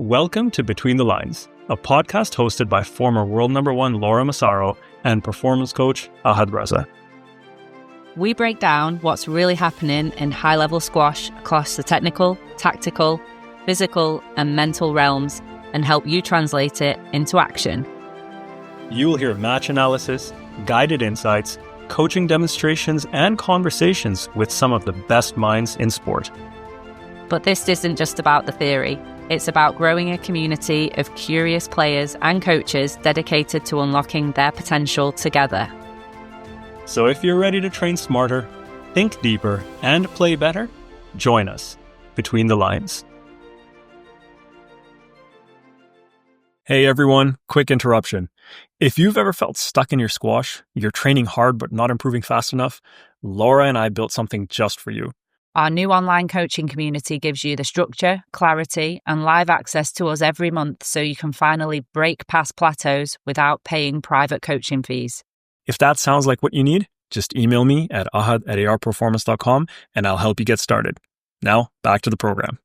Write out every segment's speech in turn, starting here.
Welcome to Between the Lines, a podcast hosted by former world number one Laura Massaro and performance coach Ahad Reza. We break down what's really happening in high-level squash across the technical, tactical, physical, and mental realms and help you translate it into action. You will hear match analysis, guided insights, coaching demonstrations, and conversations with some of the best minds in sport. But this isn't just about the theory. It's about growing a community of curious players and coaches dedicated to unlocking their potential together. So if you're ready to train smarter, think deeper, and play better, join us Between the Lines. Hey everyone, quick interruption. If you've ever felt stuck in your squash, you're training hard but not improving fast enough, Laura and I built something just for you. Our new online coaching community gives you the structure, clarity, and live access to us every month so you can finally break past plateaus without paying private coaching fees. If that sounds like what you need, just email me at ahad@arperformance.com and I'll help you get started. Now, back to the program.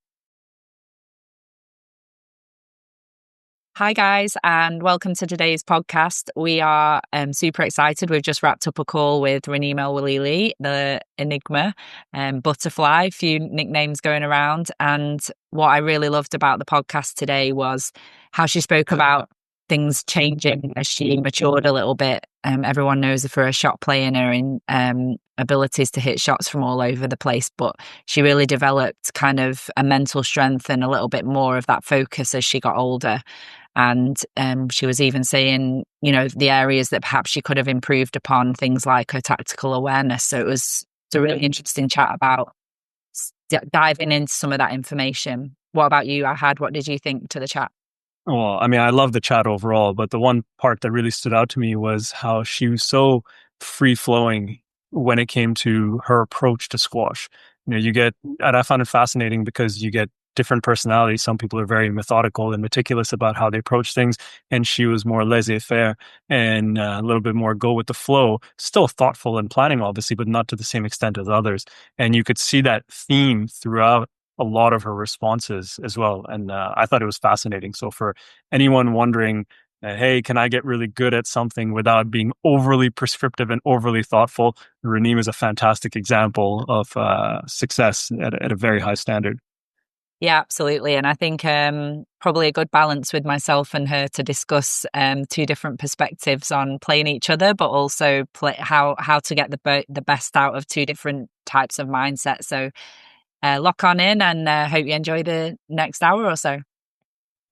Hi guys, and welcome to today's podcast. We are super excited. We've just wrapped up a call with Raneem El Welily, the Enigma, Butterfly, a few nicknames going around. And what I really loved about the podcast today was how she spoke about things changing as she matured a little bit. Everyone knows her for a shot player and abilities to hit shots from all over the place, but she really developed kind of a mental strength and a little bit more of that focus as she got older. And she was even saying, you know, the areas that perhaps she could have improved upon, things like her tactical awareness. So it was a really interesting chat about diving into some of that information. What about you, Ahad? What did you think to the chat? Well, I mean, I love the chat overall, but the one part that really stood out to me was how she was so free-flowing when it came to her approach to squash. You know, and I found it fascinating because you get different personalities. Some people are very methodical and meticulous about how they approach things, and she was more laissez-faire and a little bit more go with the flow, still thoughtful and planning, obviously, but not to the same extent as others. And you could see that theme throughout a lot of her responses as well. And I thought it was fascinating. So for anyone wondering, hey, can I get really good at something without being overly prescriptive and overly thoughtful? Raneem is a fantastic example of success at a very high standard. Yeah, absolutely. And I think probably a good balance with myself and her to discuss two different perspectives on playing each other, but also how to get the best out of two different types of mindset. So lock on in and hope you enjoy the next hour or so.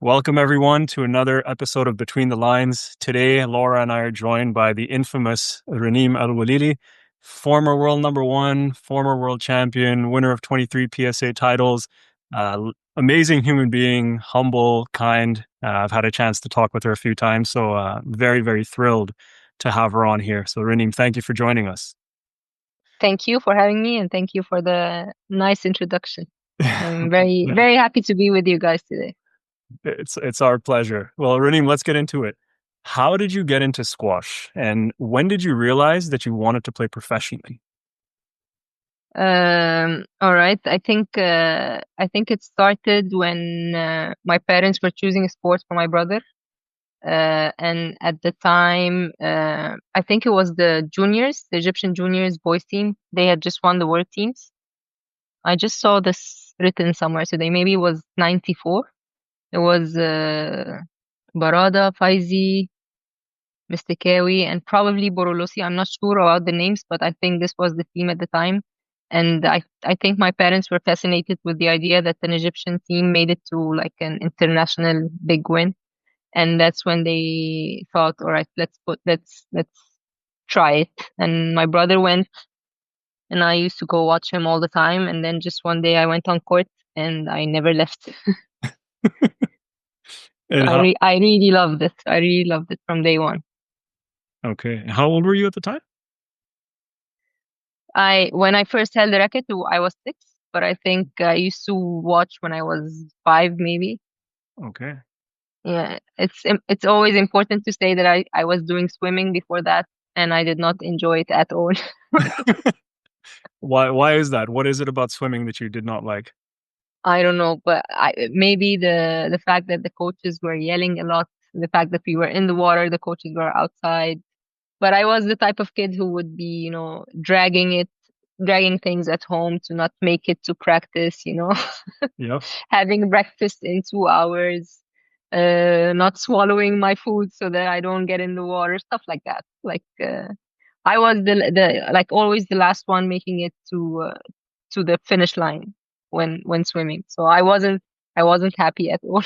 Welcome, everyone, to another episode of Between the Lines. Today, Laura and I are joined by the infamous Raneem El Welily, former world number one, former world champion, winner of 23 PSA titles, amazing human being, humble, kind. I've had a chance to talk with her a few times, so very, very thrilled to have her on here. So, Raneem, thank you for joining us. Thank you for having me, and thank you for the nice introduction. I'm very, very happy to be with you guys today. It's our pleasure. Well, Raneem, let's get into it. How did you get into squash, and when did you realize that you wanted to play professionally? All right. I think it started when my parents were choosing a sport for my brother. And at the time, I think it was the Egyptian juniors boys team. They had just won the world teams. I just saw this written somewhere today. Maybe it was 94. It was Barada, Faizi, Mistakawi, and probably Borolosi. I'm not sure about the names, but I think this was the team at the time. And I think my parents were fascinated with the idea that an Egyptian team made it to like an international big win. And that's when they thought, all right, let's try it. And my brother went, and I used to go watch him all the time. And then just one day I went on court and I never left. I really loved it. I really loved it from day one. Okay. How old were you at the time? When I first held the racket, I was 6, but I think I used to watch when I was 5, maybe. Okay. Yeah, it's always important to say that I was doing swimming before that, and I did not enjoy it at all. Why is that? What is it about swimming that you did not like? I don't know, but maybe the fact that the coaches were yelling a lot, the fact that we were in the water, the coaches were outside. But I was the type of kid who would be, dragging things at home to not make it to practice, Yeah. having breakfast in 2 hours, not swallowing my food so that I don't get in the water, stuff like that. I was the like always the last one making it to the finish line when swimming. So I wasn't happy at all.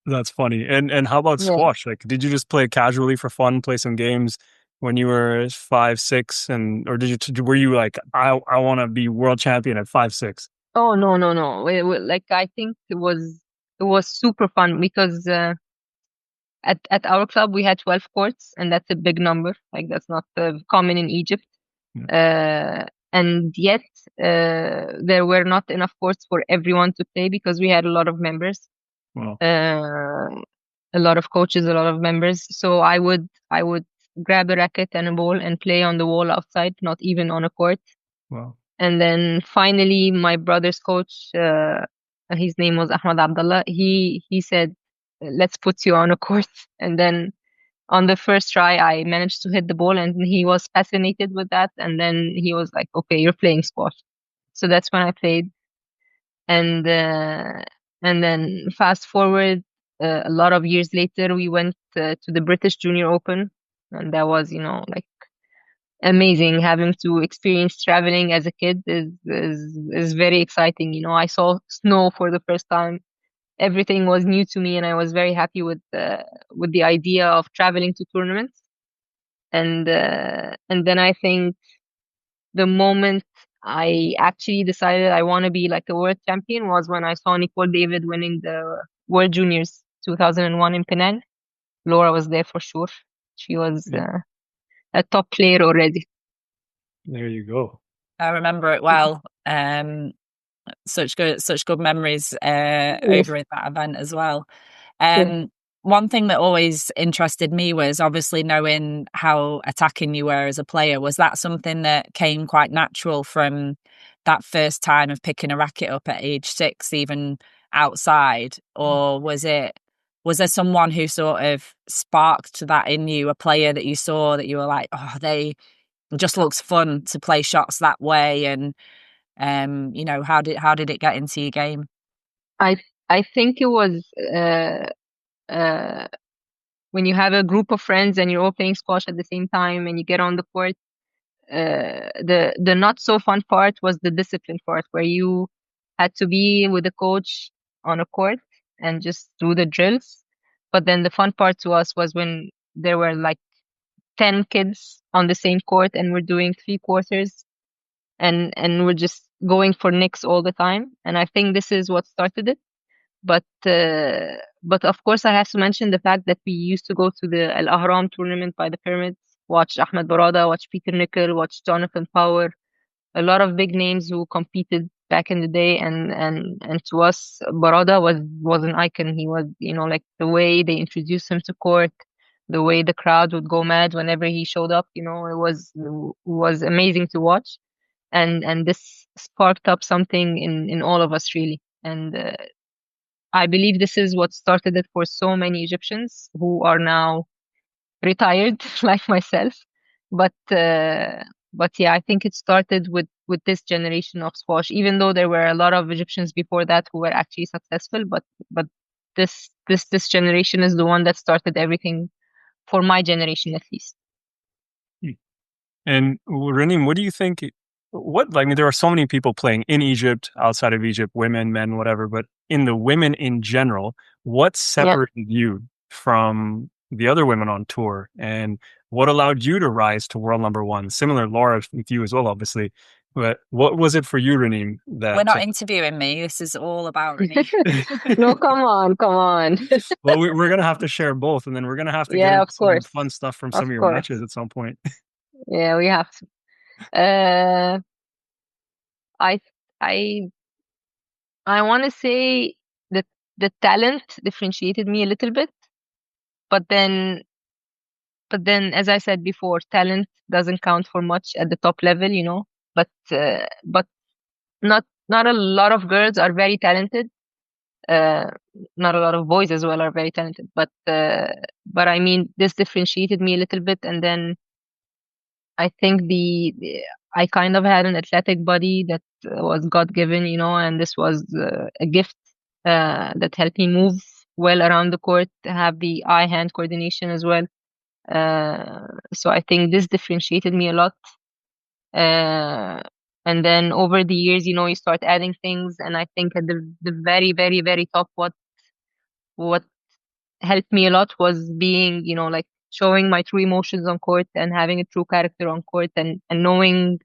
That's funny. And how about Yeah. squash? Like, did you just play casually for fun, play some games when you were 5, 6, and or were you like, I want to be world champion at 5, 6? Oh no, no, no. Like I think it was super fun because at our club we had 12 courts, and that's a big number. Like that's not common in Egypt. Yeah. And yet there were not enough courts for everyone to play because we had a lot of members, Wow. a lot of coaches, a lot of members. So I would grab a racket and a ball and play on the wall outside, not even on a court. Wow. And then finally, my brother's coach, his name was Ahmad Abdullah. He said, "Let's put you on a court." And then on the first try, I managed to hit the ball, and he was fascinated with that. And then he was like, "Okay, you're playing squash." So that's when I played. And then fast forward a lot of years later, we went to the British Junior Open, and that was, like amazing. Having to experience traveling as a kid is very exciting. I saw snow for the first time. Everything was new to me, and I was very happy with the idea of traveling to tournaments. And then I think the moment I actually decided I want to be like a world champion was when I saw Nicol David winning the World Juniors 2001 in Penang. Laura was there for sure. She was Yeah. a top player already. There you go. I remember it well. Such good memories Yes, over at that event as well. yes. One thing that always interested me was obviously knowing how attacking you were as a player. Was that something that came quite natural from that first time of picking a racket up at age 6, even outside, or was there someone who sort of sparked that in you, a player that you saw that you were like, oh, they just looks fun to play shots that way, and how did it get into your game? I I think it was uh, when you have a group of friends and you're all playing squash at the same time and you get on the court. The not so fun part was the discipline part, where you had to be with the coach on a court and just do the drills. But then the fun part to us was when there were like 10 kids on the same court and we're doing 3 quarters, and we're just going for nicks all the time. And I think this is what started it. But of course, I have to mention the fact that we used to go to the Al Ahram tournament by the pyramids, watch Ahmed Barada, watch Peter Nicol, watch Jonathan Power, a lot of big names who competed back in the day. And to us, Barada was an icon. He was, like the way they introduced him to court, the way the crowd would go mad whenever he showed up. It was amazing to watch. And this sparked up something in all of us, really. And I believe this is what started it for so many Egyptians who are now retired, like myself. But yeah, I think it started with this generation of squash. Even though there were a lot of Egyptians before that who were actually successful, but this generation is the one that started everything for my generation, at least. And Raneem, what do you think? I mean, there are so many people playing in Egypt, outside of Egypt, women, men, whatever, but in the women in general, what Yeah. separated you from the other women on tour? And what allowed you to rise to world number one? Similar, Laura, with you as well, obviously. But what was it for you, Raneem, We're that not interviewing me. This is all about Renee. No, come on, come on. well, we're going to have to share both, and then we're going to have to get Yeah, into of some course. fun stuff from some Of of your course. matches at some point. Yeah, we have to. Uh, I I I want to say that the talent differentiated me a little bit, but then as I said before, talent doesn't count for much at the top level. But not not a lot of girls are very talented. Uh, Not a lot of boys as well are very talented, but I mean, this differentiated me a little bit, and then I think I kind of had an athletic body that was God given, and this was a gift that helped me move well around the court, have the eye-hand coordination as well. Uh, so I think this differentiated me a lot. Uh, and then over the years, you start adding things, and I think at the very, very, very top, what helped me a lot was being, like showing my true emotions on court and having a true character on court, and knowing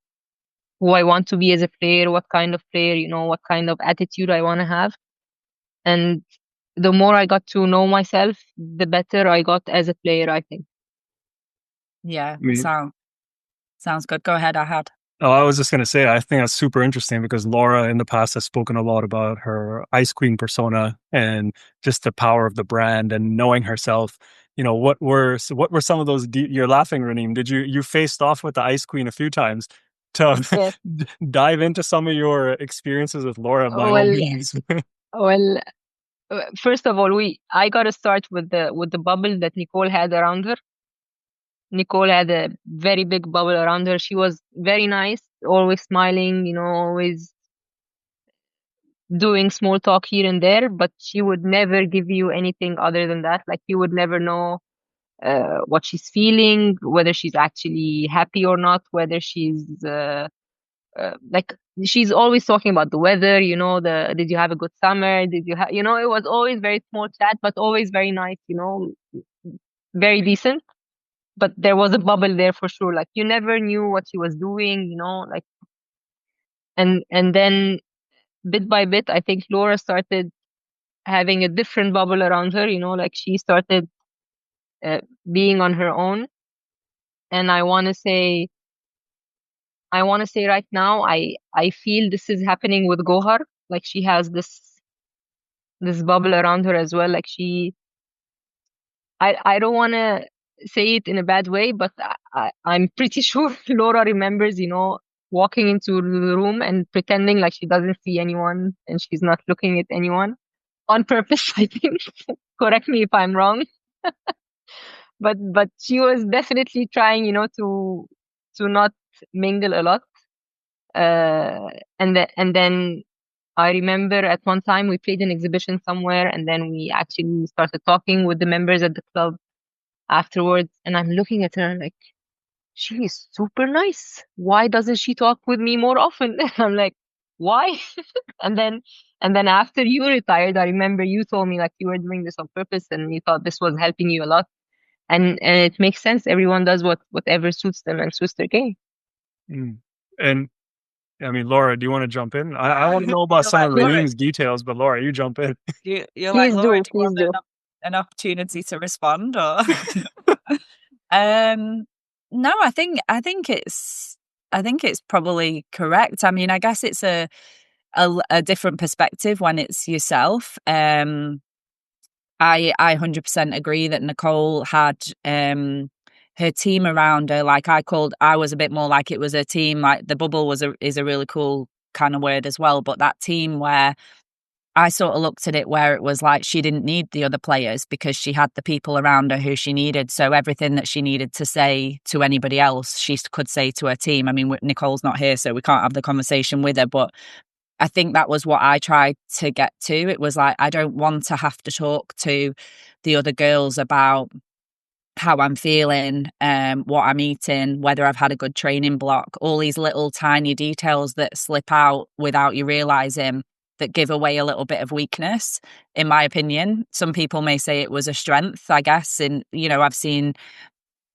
who I want to be as a player, what kind of player, what kind of attitude I want to have. And the more I got to know myself, the better I got as a player, I think. Yeah, I mean, sounds good. Go ahead, Ahad. oh, I was just going to say, I think that's super interesting because Laura in the past has spoken a lot about her Ice Queen persona and just the power of the brand and knowing herself. What were some of those? You're laughing, Raneem. You faced off with the Ice Queen a few times? To Yes. dive into some of your experiences with Laura, by all Well, means. well, first of all, I got to start with the bubble that Nicole had around her. Nicole had a very big bubble around her. She was very nice, always smiling, always doing small talk here and there, but she would never give you anything other than that. Like, you would never know what she's feeling, whether she's actually happy or not, whether she's like, she's always talking about the weather, did you have a good summer? Did you have, it was always very small chat, but always very nice, very decent. But there was a bubble there for sure. Like, you never knew what she was doing, like, and then bit by bit, I think Laura started having a different bubble around her, like she started uh, being on her own. And I want to say right now, I feel this is happening with Gohar. Like, she has this bubble around her as well. Like, I don't want to say it in a bad way, but I'm pretty sure Laura remembers, walking into the room and pretending like she doesn't see anyone and she's not looking at anyone on purpose, I think. Correct me if I'm wrong. But she was definitely trying, to not mingle a lot. Uh, and then I remember at one time we played an exhibition somewhere, and then we actually started talking with the members at the club afterwards. And I'm looking at her like, she is super nice. Why doesn't she talk with me more often? I'm like, why? And then after you retired, I remember you told me like you were doing this on purpose and you thought this was helping you a lot. And it makes sense. Everyone does whatever suits them and suits their game. Mm. And I mean, Laura, do you want to jump in? I want to know about You're some like of Laura. Raneem's details, but Laura, you jump in. You're like Please Laura. do, Do you please want do. an opportunity to respond, or? No, I think it's probably correct. I mean, I guess it's a different perspective when it's yourself. I 100% agree that Nicole had her team around her. Like, I was a bit more like it was a team. Like, the bubble is a really cool kind of word as well. But that team where I sort of looked at it, where it was like she didn't need the other players because she had the people around her who she needed. So everything that she needed to say to anybody else, she could say to her team. I mean, Nicole's not here, so we can't have the conversation with her, but I think that was what I tried to get to. It was like, I don't want to have to talk to the other girls about how I'm feeling, what I'm eating, whether I've had a good training block, all these little tiny details that slip out without you realizing, that give away a little bit of weakness, in my opinion. Some people may say it was a strength, I guess. And, I've seen,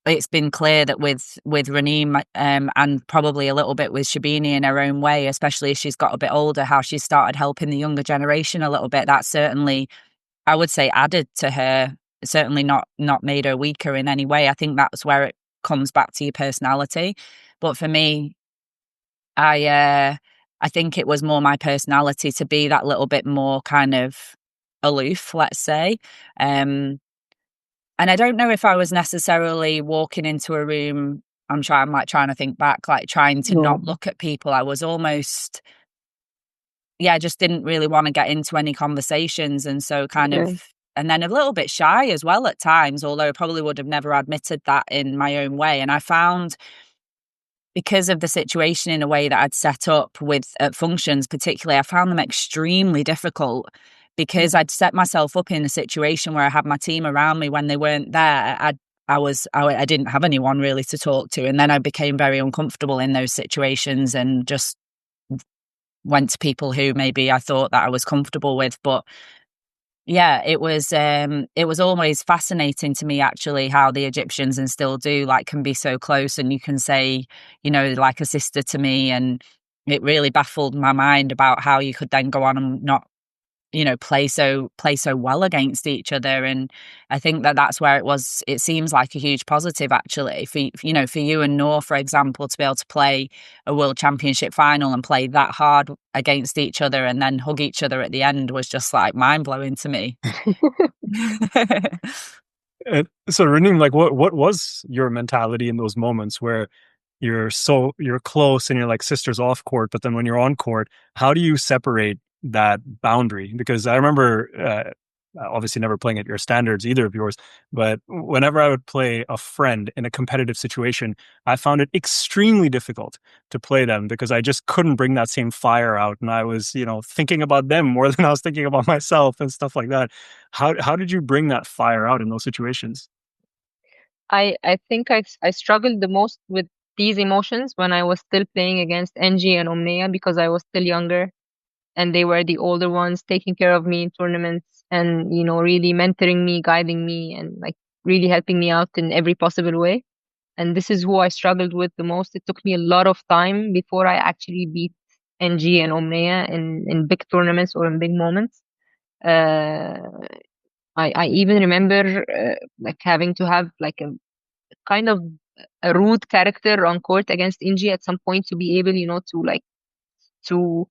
it's been clear that with Raneem, and probably a little bit with Shabini in her own way, especially as she's got a bit older, how she started helping the younger generation a little bit. That certainly, I would say, added to her. Certainly not made her weaker in any way. I think that's where it comes back to your personality. But for me, I think it was more my personality to be that little bit more kind of aloof, let's say. And I don't know if I was necessarily walking into a room. I'm trying to think back, like trying to not No. look at people. I was almost yeah, just didn't really want to get into any conversations. And so Yeah. and then a little bit shy as well at times, although I probably would have never admitted that in my own way. And I found, because of the situation in a way that I'd set up with at functions, particularly, I found them extremely difficult because I'd set myself up in a situation where I had my team around me when they weren't there. I didn't have anyone really to talk to. And then I became very uncomfortable in those situations and just went to people who maybe I thought that I was comfortable with. But yeah, it was always fascinating to me actually how the Egyptians, and still do, like, can be so close, and you can say, like a sister to me. And it really baffled my mind about how you could then go on and not, play so well against each other. And I think that that's where it seems like a huge positive actually for you and Noor, for example, to be able to play a world championship final and play that hard against each other and then hug each other at the end was just like mind-blowing to me. And so, Raneem, like, what was your mentality in those moments where you're close and you're like sisters off court, but then when you're on court, how do you separate that boundary? Because I remember, obviously never playing at your standards, either of yours, but whenever I would play a friend in a competitive situation, I found it extremely difficult to play them because I just couldn't bring that same fire out, and I was, thinking about them more than I was thinking about myself and stuff like that. How did you bring that fire out in those situations? I think I struggled the most with these emotions when I was still playing against NG and Omnia because I was still younger and they were the older ones taking care of me in tournaments and, really mentoring me, guiding me, and like really helping me out in every possible way. And this is who I struggled with the most. It took me a lot of time before I actually beat NG and Omnia in big tournaments or in big moments. Uh, I even remember like having to have like a kind of a rude character on court against Inji at some point to be able, to like to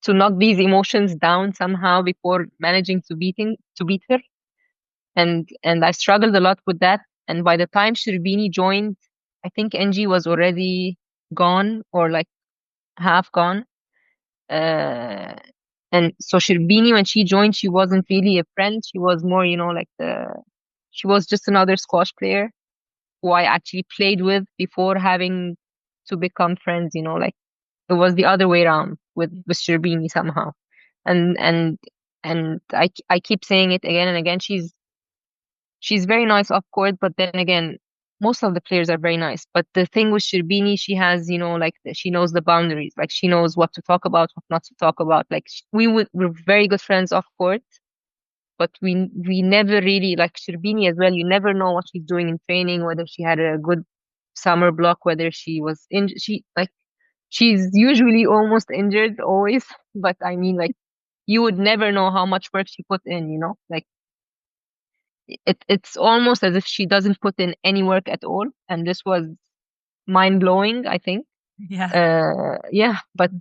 to knock these emotions down somehow before managing to beat her. And I struggled a lot with that. And by the time Shirbini joined, I think NG was already gone or like half gone. Uh, and so Shirbini, when she joined, she wasn't really a friend. She was more, like she was just another squash player who I actually played with before having to become friends, like it was the other way around with Sherbini somehow. And and and I keep saying it again and again. She's very nice off court, but then again, most of the players are very nice. But the thing with Sherbini, she has, like she knows the boundaries. Like she knows what to talk about, what not to talk about. Like we're very good friends off court, but we never really like Sherbini as well. You never know what she's doing in training, whether she had a good summer block, whether she was in she's usually almost injured always. But I mean, like you would never know how much work she put in. Like it's almost as if she doesn't put in any work at all, and this was mind blowing. I think. Yeah. Yeah, but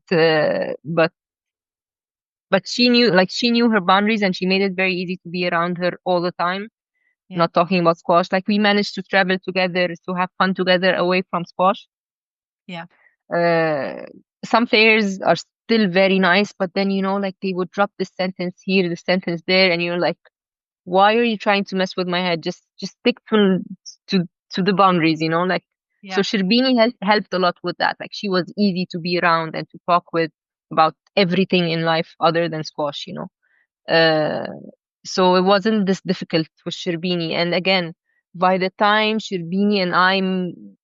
she knew her boundaries and she made it very easy to be around her all the time. Yeah. Not talking about squash, like we managed to travel together to have fun together away from squash. Yeah. uh, some players are still very nice, but then like they would drop this sentence here, this sentence there, and you're like, why are you trying to mess with my head? Just stick to to the boundaries, like. So Yeah. Shirbini helped a lot with that. Like she was easy to be around and to talk with about everything in life other than squash. Uh, so it wasn't this difficult with Shirbini. And again, by the time Shirbini and I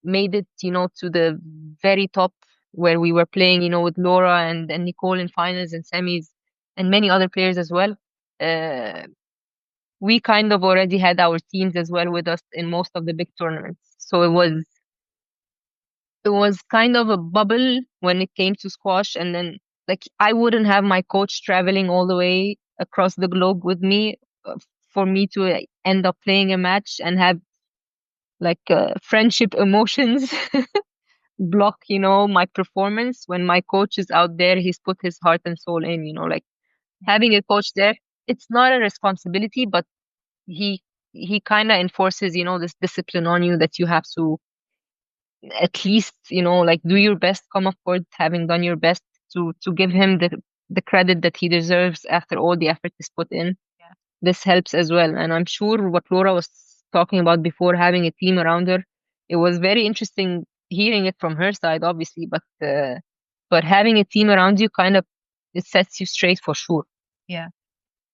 made it, to the very top where we were playing, with Laura and Nicole in finals and semis and many other players as well, uh, we kind of already had our teams as well with us in most of the big tournaments. So it was kind of a bubble when it came to squash. And then like I wouldn't have my coach traveling all the way across the globe with me for me to end up playing a match and have like friendship emotions block my performance when my coach is out there. He's put his heart and soul in. Like having a coach there, it's not a responsibility, but he he kind of enforces this discipline on you that you have to at least like do your best, come up forward having done your best to give him the credit that he deserves after all the effort is put in. Yeah. This helps as well. And I'm sure what Laura was talking about before, having a team around her, it was very interesting hearing it from her side, obviously, but having a team around you kind of, it sets you straight for sure. Yeah.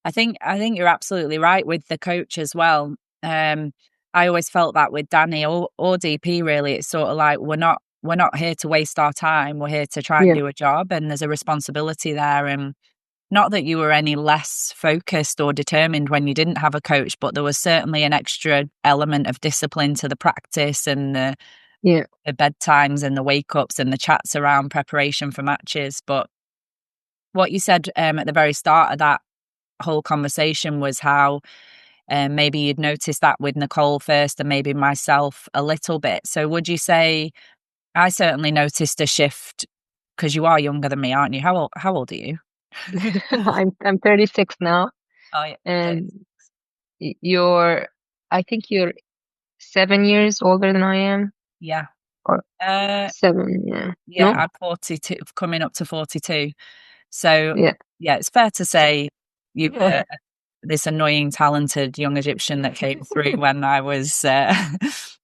I think you're absolutely right with the coach as well. I always felt that with Danny or DP, really. It's sort of like we're not here to waste our time. We're here to try and Yeah. do a job, and there's a responsibility there. And not that you were any less focused or determined when you didn't have a coach, but there was certainly an extra element of discipline to the practice and the bedtimes and the wake ups and the chats around preparation for matches. But what you said at the very start of that whole conversation was how maybe you'd noticed that with Nicol first and maybe myself a little bit. So would you say, I certainly noticed a shift, because you are younger than me, aren't you? How old are you? I'm 36 now, Oh yeah. and I think you're 7 years older than I am. Yeah. Or 7, yeah. Yeah, No? I'm 42, coming up to 42. So Yeah. it's fair to say you were this annoying, talented young Egyptian that came through when I was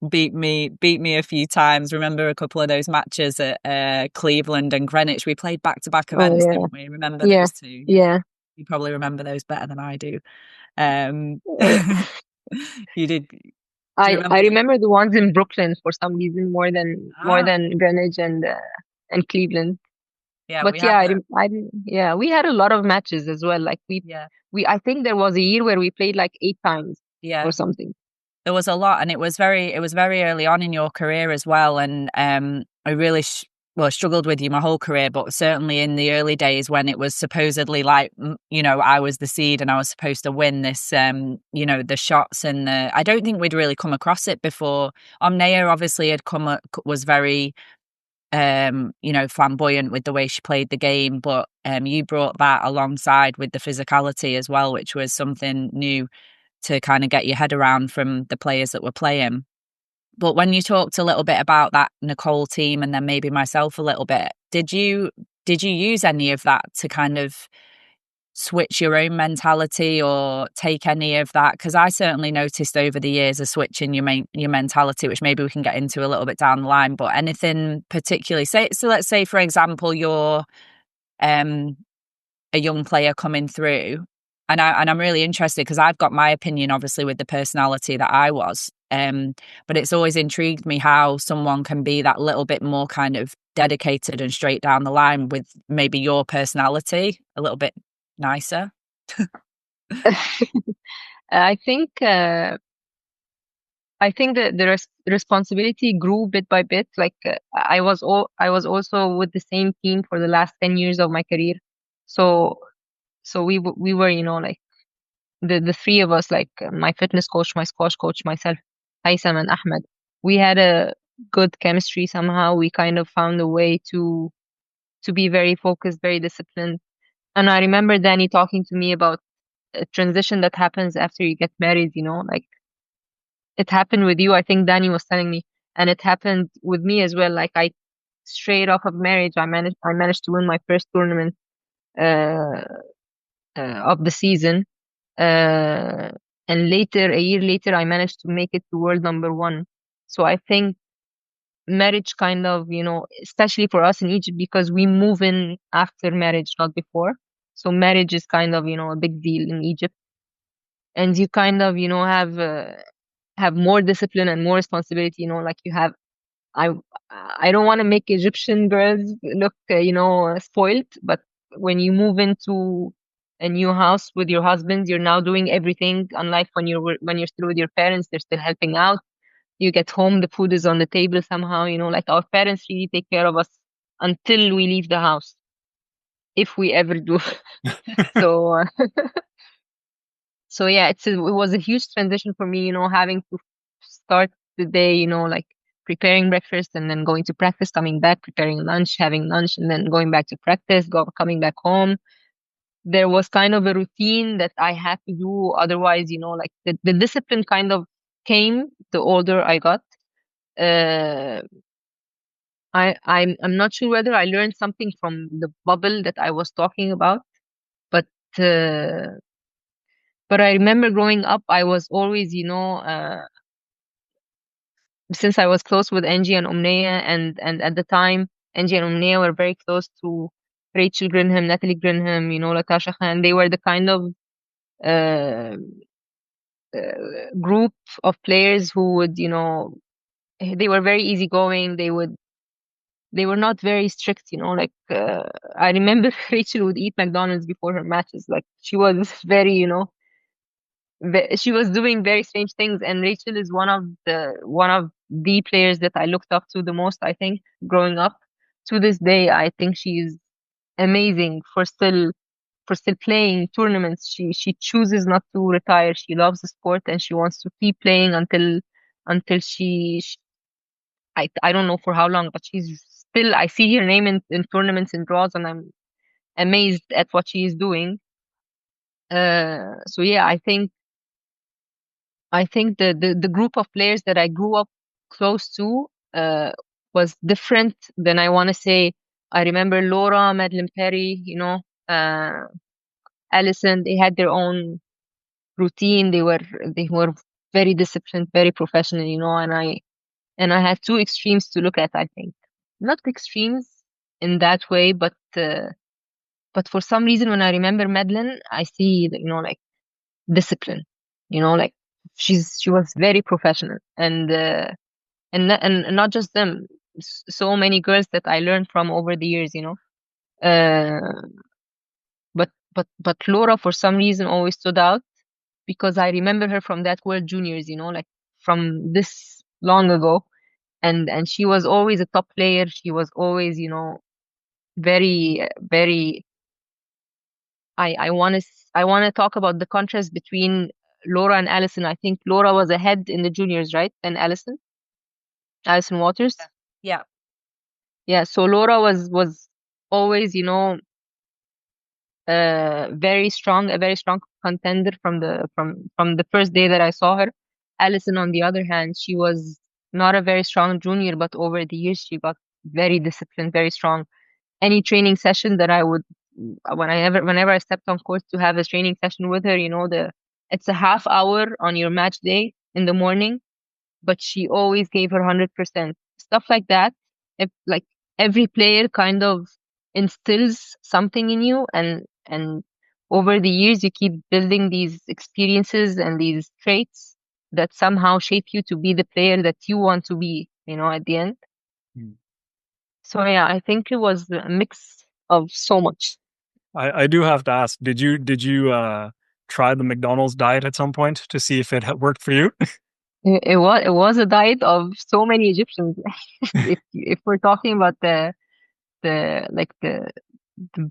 beat me a few times. Remember a couple of those matches at Cleveland and Greenwich? We played back-to-back events, didn't we? Remember those two? Yeah. You probably remember those better than I do. You did. I remember remember the ones in Brooklyn for some reason more than Greenwich and Cleveland. Yeah, but we had a lot of matches as well. Like we I think there was a year where we played like 8 times or something. There was a lot, and it was very early on in your career as well. And I really struggled with you my whole career, but certainly in the early days when it was supposedly like, I was the seed and I was supposed to win this, the shots and I don't think we'd really come across it before. Omnea obviously was very, flamboyant with the way she played the game, but you brought that alongside with the physicality as well, which was something new to kind of get your head around from the players that were playing. But when you talked a little bit about that Nicol team and then maybe myself a little bit, did you use any of that to kind of switch your own mentality or take any of that? Because I certainly noticed over the years a switch in your mentality, which maybe we can get into a little bit down the line. But anything particularly, let's say for example you're a young player coming through, and I'm really interested because I've got my opinion obviously with the personality that I was, but it's always intrigued me how someone can be that little bit more kind of dedicated and straight down the line with maybe your personality a little bit nicer. I think the responsibility grew bit by bit. Like I was also with the same team for the last 10 years of my career, so we were, like the three of us, like my fitness coach, my squash coach, myself, Haitham and Ahmed. We had a good chemistry somehow. We kind of found a way to be very focused, very disciplined. And I remember Danny talking to me about a transition that happens after you get married, like it happened with you. I think Danny was telling me, and it happened with me as well. Like straight off of marriage, I managed to win my first tournament uh, of the season. And a year later, I managed to make it to world number 1. So I think marriage kind of, especially for us in Egypt, because we move in after marriage, not before. So marriage is kind of, a big deal in Egypt. And you kind of, have more discipline and more responsibility, like you have. I don't want to make Egyptian girls look, spoiled, but when you move into a new house with your husband, you're now doing everything. Unlike when you're still with your parents, they're still helping out. You get home, the food is on the table somehow. Like our parents really take care of us until we leave the house, if we ever do. So, so yeah, it was a huge transition for me. Having to start the day, like preparing breakfast and then going to practice, coming back, preparing lunch, having lunch, and then going back to practice, coming back home. There was kind of a routine that I had to do. Otherwise, like the discipline kind of came the older I got. Uh, I'm not sure whether I learned something from the bubble that I was talking about, but uh, but I remember growing up, I was always, since I was close with Angie and Omneya, and at the time, Angie and Omneya were very close to Rachel Grinham, Natalie Grinham, Latasha Khan. They were the kind of uh, group of players who would, they were very easygoing. They were not very strict, like I remember Rachel would eat McDonald's before her matches. Like she was very, she was doing very strange things, and Rachel is one of the players that I looked up to the most, I think, growing up. To this day, I think she's amazing for still playing tournaments. She chooses not to retire. She loves the sport and she wants to keep playing until I don't know for how long, but she's still, I see her name in tournaments and draws, and I'm amazed at what she is doing. So yeah, I think the group of players that I grew up close to was different than, I want to say. I remember Laura, Madeline Perry, uh, Allison. They had their own routine. They were very disciplined, very professional, and I had two extremes to look at. I think not extremes in that way, but for some reason when I remember Madeline, I see like discipline. Like she was very professional, and not just them. So many girls that I learned from over the years. Uh, but Laura, for some reason, always stood out because I remember her from that World Juniors. Like from this long ago, and she was always a top player. She was always, very very. I want to talk about the contrast between Laura and Allison. I think Laura was ahead in the juniors, right? And Allison Waters. Yeah. Yeah, so Laura was always, a very strong contender from the first day that I saw her. Allison, on the other hand, she was not a very strong junior, but over the years she got very disciplined, very strong. Any training session that I would, whenever I stepped on court to have a training session with her, it's a half hour on your match day in the morning, but she always gave her 100%. Stuff like that. If like every player kind of instills something in you, and over the years you keep building these experiences and these traits that somehow shape you to be the player that you want to be, at the end. Hmm. So yeah, I think it was a mix of so much. I do have to ask, did you try the McDonald's diet at some point to see if it had worked for you? It was a diet of so many Egyptians. If we're talking about the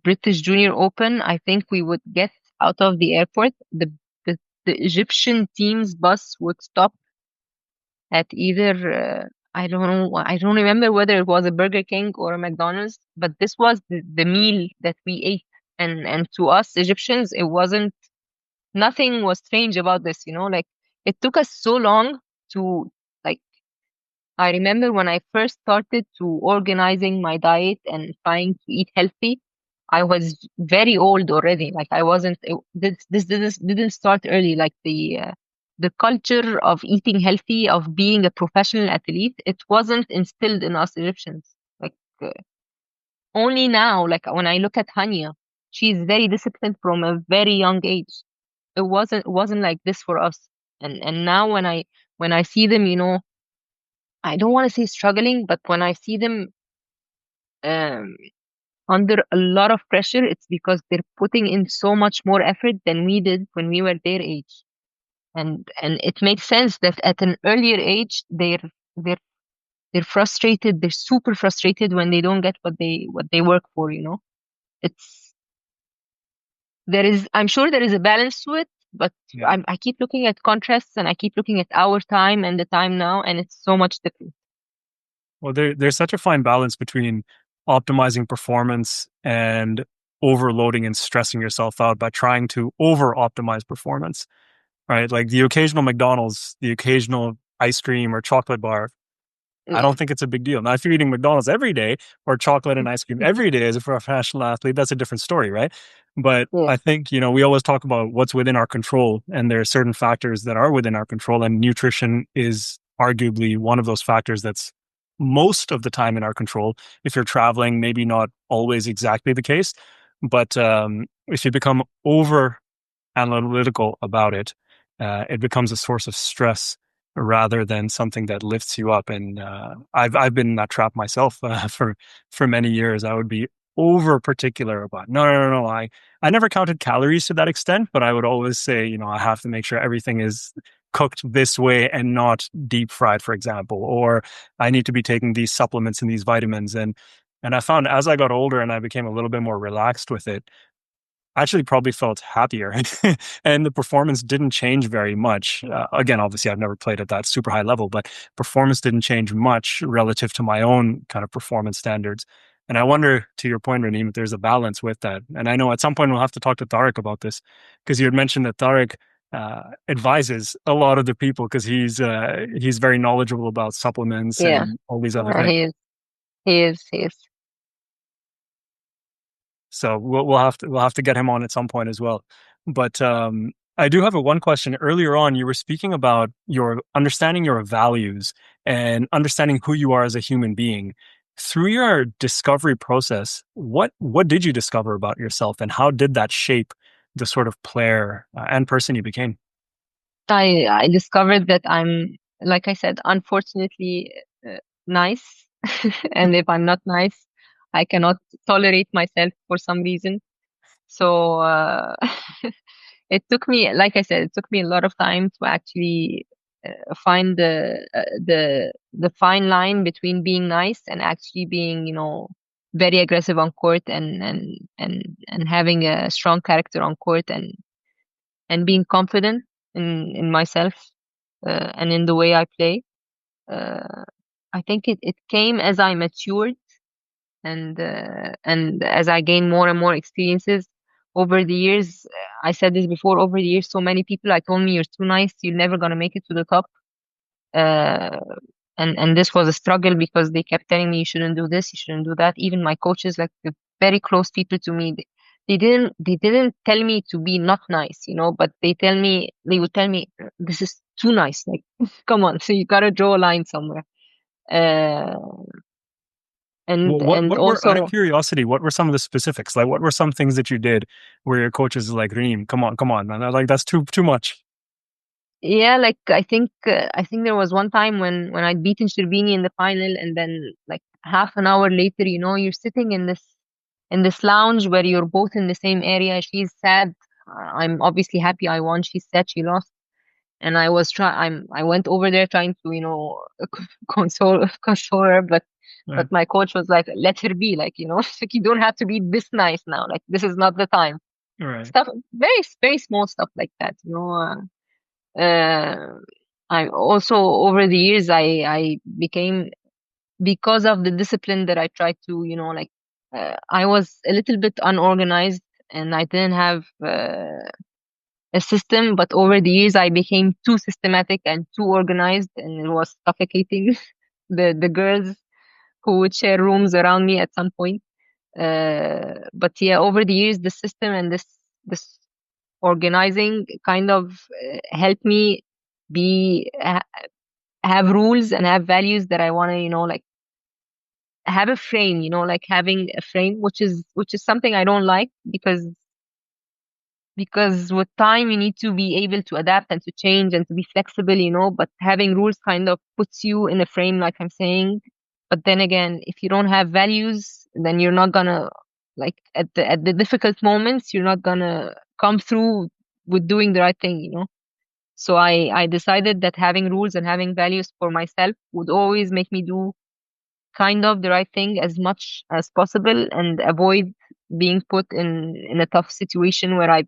British Junior Open, I think we would get out of the airport. The Egyptian team's bus would stop at either, I don't know, I don't remember whether it was a Burger King or a McDonald's, but this was the meal that we ate. And to us Egyptians, it wasn't, nothing was strange about this, like it took us so long to, like, I remember when I first started to organizing my diet and trying to eat healthy, I was very old already. Like I wasn't, this didn't start early. Like the culture of eating healthy, of being a professional athlete, it wasn't instilled in us Egyptians. Like only now, like when I look at Hania, she's very disciplined from a very young age. It wasn't like this for us. And now when I see them, I don't want to say struggling, but when I see them um, under a lot of pressure, it's because they're putting in so much more effort than we did when we were their age. And it makes sense that at an earlier age, they're they're frustrated. They're super frustrated when they don't get what they work for. It's I'm sure there is a balance to it, but Yeah. I keep looking at contrasts and I keep looking at our time and the time now, and it's so much different. Well, there's such a fine balance between optimizing performance and overloading and stressing yourself out by trying to over optimize performance, right? Like the occasional McDonald's, the occasional ice cream or chocolate bar, I don't think it's a big deal. Now, if you're eating McDonald's every day or chocolate and ice cream every day as a professional athlete, that's a different story, right? But Yeah. I think, we always talk about what's within our control, and there are certain factors that are within our control, and nutrition is arguably one of those factors that's most of the time in our control. If you're traveling, maybe not always exactly the case, but if you become over analytical about it, it becomes a source of stress rather than something that lifts you up. And I've been in that trap myself for many years. I would be over particular about no. I never counted calories to that extent, but I would always say, I have to make sure everything is cooked this way and not deep fried, for example, or I need to be taking these supplements and these vitamins. And I found as I got older and I became a little bit more relaxed with it, actually probably felt happier and the performance didn't change very much. Again, obviously I've never played at that super high level, but performance didn't change much relative to my own kind of performance standards. And I wonder, to your point, Raneem, if there's a balance with that. And I know at some point we'll have to talk to Tariq about this, because you had mentioned that Tariq advises a lot of the people because he's very knowledgeable about supplements Yeah. and all these other things. He is. He is. He is. So we'll have to get him on at some point as well. But I do have one question. Earlier on, you were speaking about your understanding your values and understanding who you are as a human being. Through your discovery process, what did you discover about yourself, and how did that shape the sort of player and person you became? I discovered that I'm, like I said, unfortunately nice. And if I'm not nice, I cannot tolerate myself for some reason. So it took me, like I said, it took me a lot of time to actually find the fine line between being nice and actually being, very aggressive on court, and having a strong character on court, and being confident in myself, and in the way I play. Uh, I think it came as I matured, and as I gained more and more experiences over the years. I said this before. Over the years, so many people I told me, you're too nice, you're never gonna make it to the top. Uh, and this was a struggle because they kept telling me, you shouldn't do this, you shouldn't do that. Even my coaches, like the very close people to me, they didn't tell me to be not nice, but they would tell me, this is too nice, like come on, so you gotta draw a line somewhere. uh Well, and what and what were, out of also, curiosity, what were some of the specifics? Like, what were some things that you did where your coaches were like, Reem, come on, man. Like, that's too much. yeah, like I think there was one time when I'd beaten Sherbini in the final, and then like half an hour later, you're sitting in this lounge where you're both in the same area. She's sad. I'm obviously happy I won. She's sad she lost. And I went over there trying to, console her, but Right. my coach was like, let her be, like, like, you don't have to be this nice now. Like, this is not the time. Right. Stuff, very, very small stuff like that, uh, I also, over the years, I became, because of the discipline that I tried to, I was a little bit unorganized, and I didn't have a system. But over the years, I became too systematic and too organized, and it was suffocating the girls who would share rooms around me at some point. But yeah, over the years, the system and this organizing kind of helped me be have rules and have values that I want to, like, have a frame, like having a frame, which is something I don't like, because with time you need to be able to adapt and to change and to be flexible, but having rules kind of puts you in a frame, like I'm saying. But then again, if you don't have values, then you're not gonna, like, at the difficult moments, you're not gonna come through with doing the right thing, so I decided that having rules and having values for myself would always make me do kind of the right thing as much as possible, and avoid being put in a tough situation where I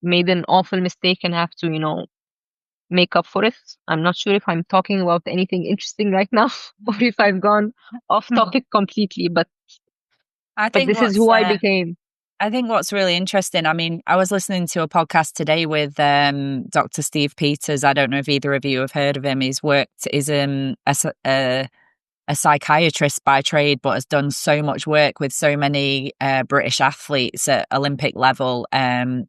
made an awful mistake and have to, make up for it. I'm not sure if I'm talking about anything interesting right now or if I've gone off topic completely, but I but think this is what's who I became. I think what's really interesting, I mean, I was listening to a podcast today with Dr. Steve Peters. I don't know if either of you have heard of him. He's worked, is a psychiatrist by trade, but has done so much work with so many British athletes at Olympic level.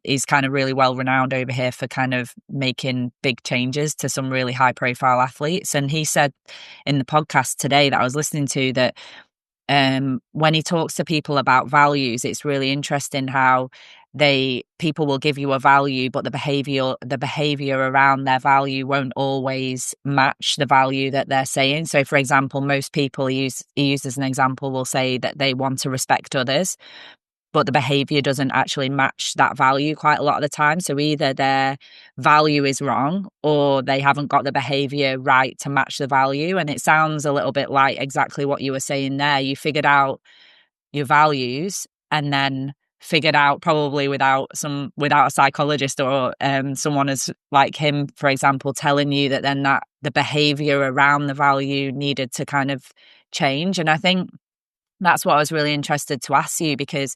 He's kind of really well renowned over here for kind of making big changes to some really high profile athletes. And he said in the podcast today that I was listening to that when he talks to people about values, it's really interesting how people will give you a value, but the behavior around their value won't always match the value that they're saying. So, for example, most people he used as an example will say that they want to respect others, but the behavior doesn't actually match that value quite a lot of the time. So either their value is wrong or they haven't got the behavior right to match the value. And it sounds a little bit like exactly what you were saying there. You figured out your values and then figured out, probably without a psychologist or someone as like him, for example, telling you that then that the behavior around the value needed to kind of change. And I think that's what I was really interested to ask you, because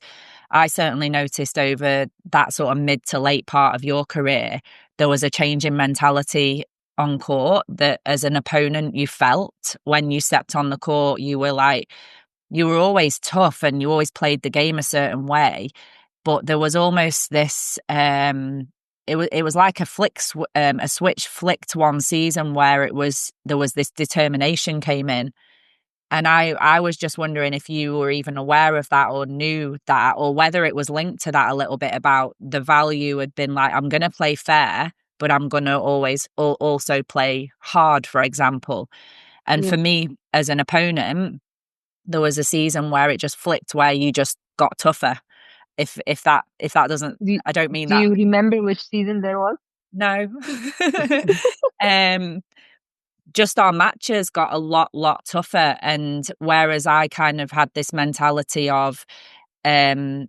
I certainly noticed over that sort of mid to late part of your career, there was a change in mentality on court that as an opponent you felt when you stepped on the court. You were always tough and you always played the game a certain way, but there was almost this it was like a switch flicked one season where there was this determination came in. And I was just wondering if you were even aware of that or knew that, or whether it was linked to that a little bit, about the value had been like, I'm going to play fair, but I'm going to always also play hard, for example. And for me as an opponent, there was a season where it just flicked, where you just got tougher. If that doesn't, I don't mean that. Do you remember which season there was? No. Just our matches got a lot tougher. And whereas I kind of had this mentality of Raneem,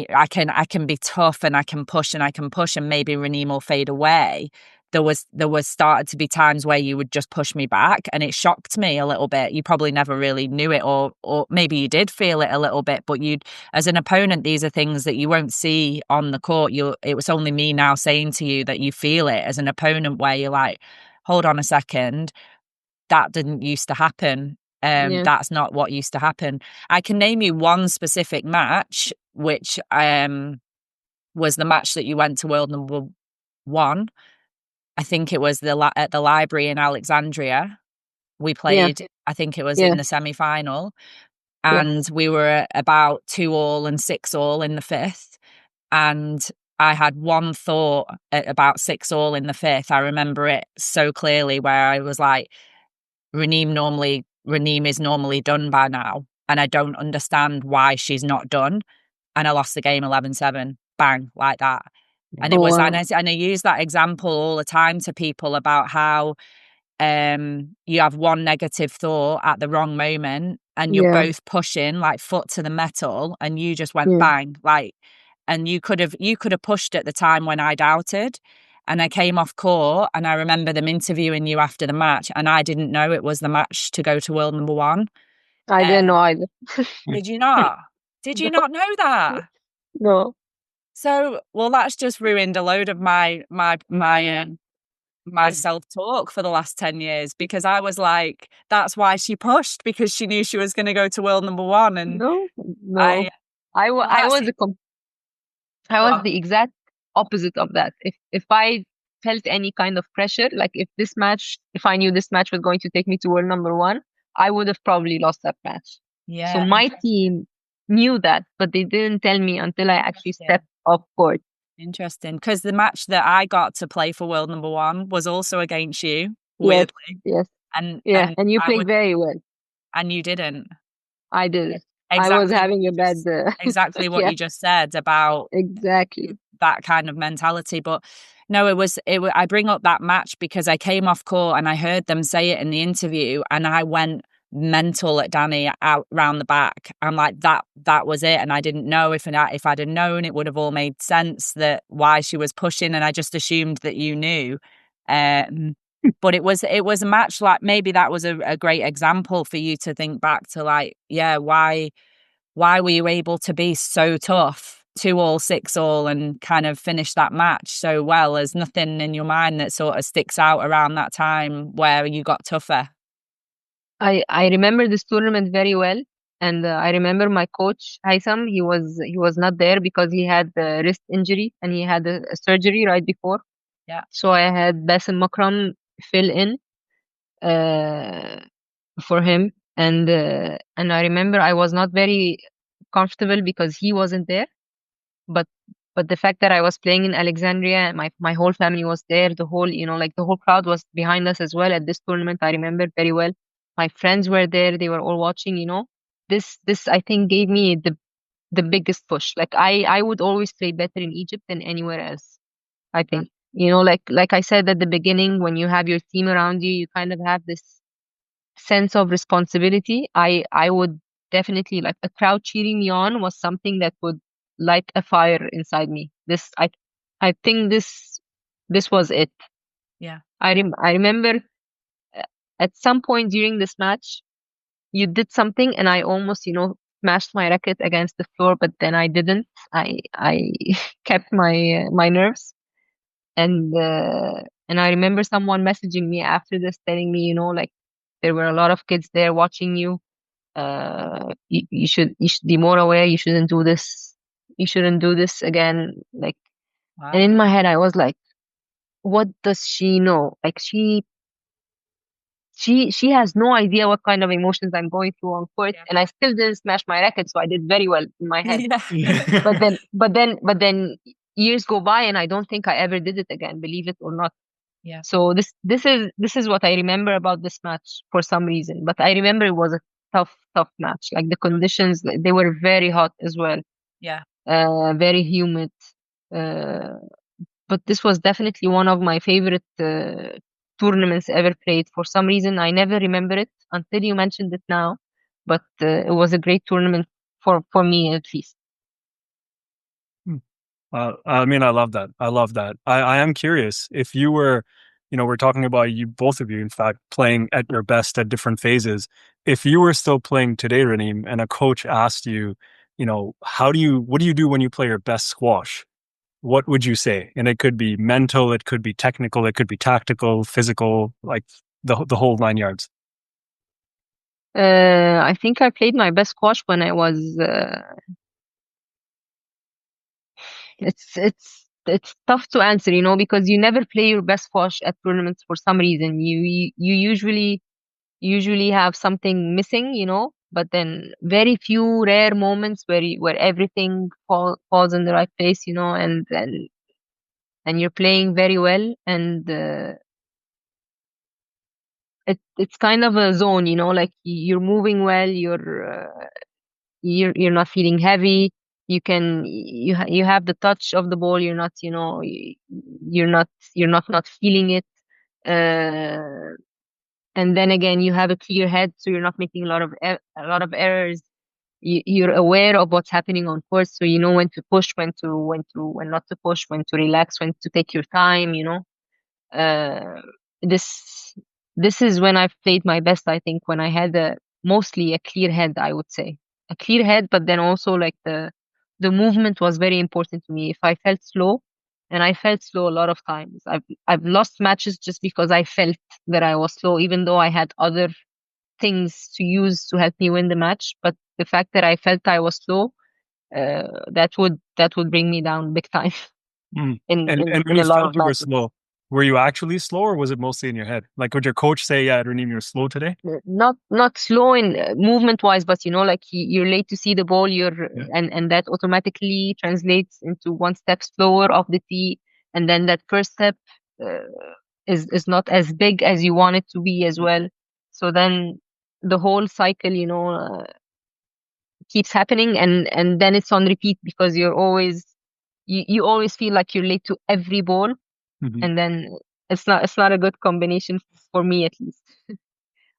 I can be tough and I can push and maybe Raneem will fade away. There was started to be times where you would just push me back, and it shocked me a little bit. You probably never really knew it, or maybe you did feel it a little bit, but as an opponent, these are things that you won't see on the court. It was only me now saying to you that you feel it as an opponent, where you're like, hold on a second, that didn't used to happen. That's not what used to happen. I can name you one specific match, which was the match that you went to world number 1. I think it was at the library in Alexandria. We played, I think it was in the semi-final, and we were about 2-all and 6-all in the 5th. And I had one thought at about 6-all in the 5th. I remember it so clearly, where I was like, Raneem is normally done by now, and I don't understand why she's not done. And I lost the game 11-7, bang, like that. And it was, and I use that example all the time to people about how you have one negative thought at the wrong moment, and you're both pushing like foot to the metal, and you just went bang, like, and you could have pushed at the time when I doubted. And I came off court, and I remember them interviewing you after the match, and I didn't know it was the match to go to world number 1. I didn't know either. Did you not? Did you not know that? No. So, well, that's just ruined a load of my self-talk for the last 10 years, because I was like, that's why she pushed, because she knew she was going to go to world number 1. And no. I was the exact opposite of that. If I felt any kind of pressure, like if I knew this match was going to take me to world number 1, I would have probably lost that match. Yeah. So my team knew that, but they didn't tell me until I actually stepped off court. Interesting, because the match that I got to play for world number 1 was also against you, weirdly. Yes. And you played very well. And you didn't. I did. Exactly. I was having a bad... exactly what you just said about that kind of mentality. But no, I bring up that match because I came off court and I heard them say it in the interview, and I went mental at Danny out round the back. I'm like, that was it. And I didn't know if I'd have known, it would have all made sense that why she was pushing, and I just assumed that you knew. But it was a match, like, maybe that was a great example for you to think back to, like, why were you able to be so tough, 2-all, 6-all, and kind of finish that match so well? There's nothing in your mind that sort of sticks out around that time where you got tougher? I remember this tournament very well, and I remember my coach Haitham. He was not there because he had a wrist injury and he had a surgery right before. Yeah. So I had Basim Makram fill in uh, for him, and I remember I was not very comfortable because he wasn't there. But but the fact that I was playing in Alexandria, my whole family was there. The whole like the whole crowd was behind us as well at this tournament. I remember very well. My friends were there. They were all watching. This I think gave me the biggest push. Like I would always play better in Egypt than anywhere else. I think like I said at the beginning, when you have your team around you, you kind of have this sense of responsibility. I would definitely like a crowd cheering me on was something that would light a fire inside me. I think this was it. Yeah. I remember uh, at some point during this match you did something and I almost smashed my racket against the floor, but then I didn't. I kept my nerves, and I remember someone messaging me after this telling me, like there were a lot of kids there watching you. You should be more aware. You shouldn't do this. You shouldn't do this again. Like, Wow. and in my head, I was like, what does she know? Like she has no idea what kind of emotions I'm going through on court, Yeah. and I still didn't smash my racket, so I did very well in my head. Yeah. But then years go by, and I don't think I ever did it again, believe it or not. Yeah. So this is what I remember about this match for some reason. But I remember it was a tough match. Like the conditions, they were very hot as well, Yeah. very humid. Uh, but this was definitely one of my favorite tournaments ever played. For some reason, I never remember it until you mentioned it now. But it was a great tournament for me at least. I mean, I love that. I love that. I am curious if you were, we're talking about you, both of you, in fact, playing at your best at different phases. If you were still playing today, Raneem, and a coach asked you, what do you do when you play your best squash? What would you say? And it could be mental, it could be technical, it could be tactical, physical, like the whole 9 yards. I think I played my best squash when I was it's tough to answer, because you never play your best squash at tournaments for some reason. You usually have something missing, but then very few rare moments where everything falls in the right place, and you're playing very well, and it's kind of a zone, like you're moving well, you're not feeling heavy. You have the touch of the ball. You're not you're not feeling it. Uh, and then again, you have a clear head, so you're not making a lot of errors. You're aware of what's happening on court, so you know when to push, when not to push, when to relax, when to take your time. Uh, this this is when I've played my best. I think when I had mostly a clear head, I would say a clear head, but then also like the movement was very important to me. If I felt slow, and I felt slow a lot of times, I've lost matches just because I felt that I was slow, even though I had other things to use to help me win the match. But the fact that I felt I was slow, that would bring me down big time Mm. in And in and when in you a lot felt of you were matches. slow, were you actually slow or was it mostly in your head? Like, would your coach say, "Yeah, Raneem, you're slow today"? Not slow in movement wise, but like you're late to see the ball, Yeah. and that automatically translates into one step slower off the tee, and then that first step uh, is not as big as you want it to be as well. So then the whole cycle, keeps happening, and then it's on repeat because you always feel like you're late to every ball, Mhm. and then it's not a good combination for me at least.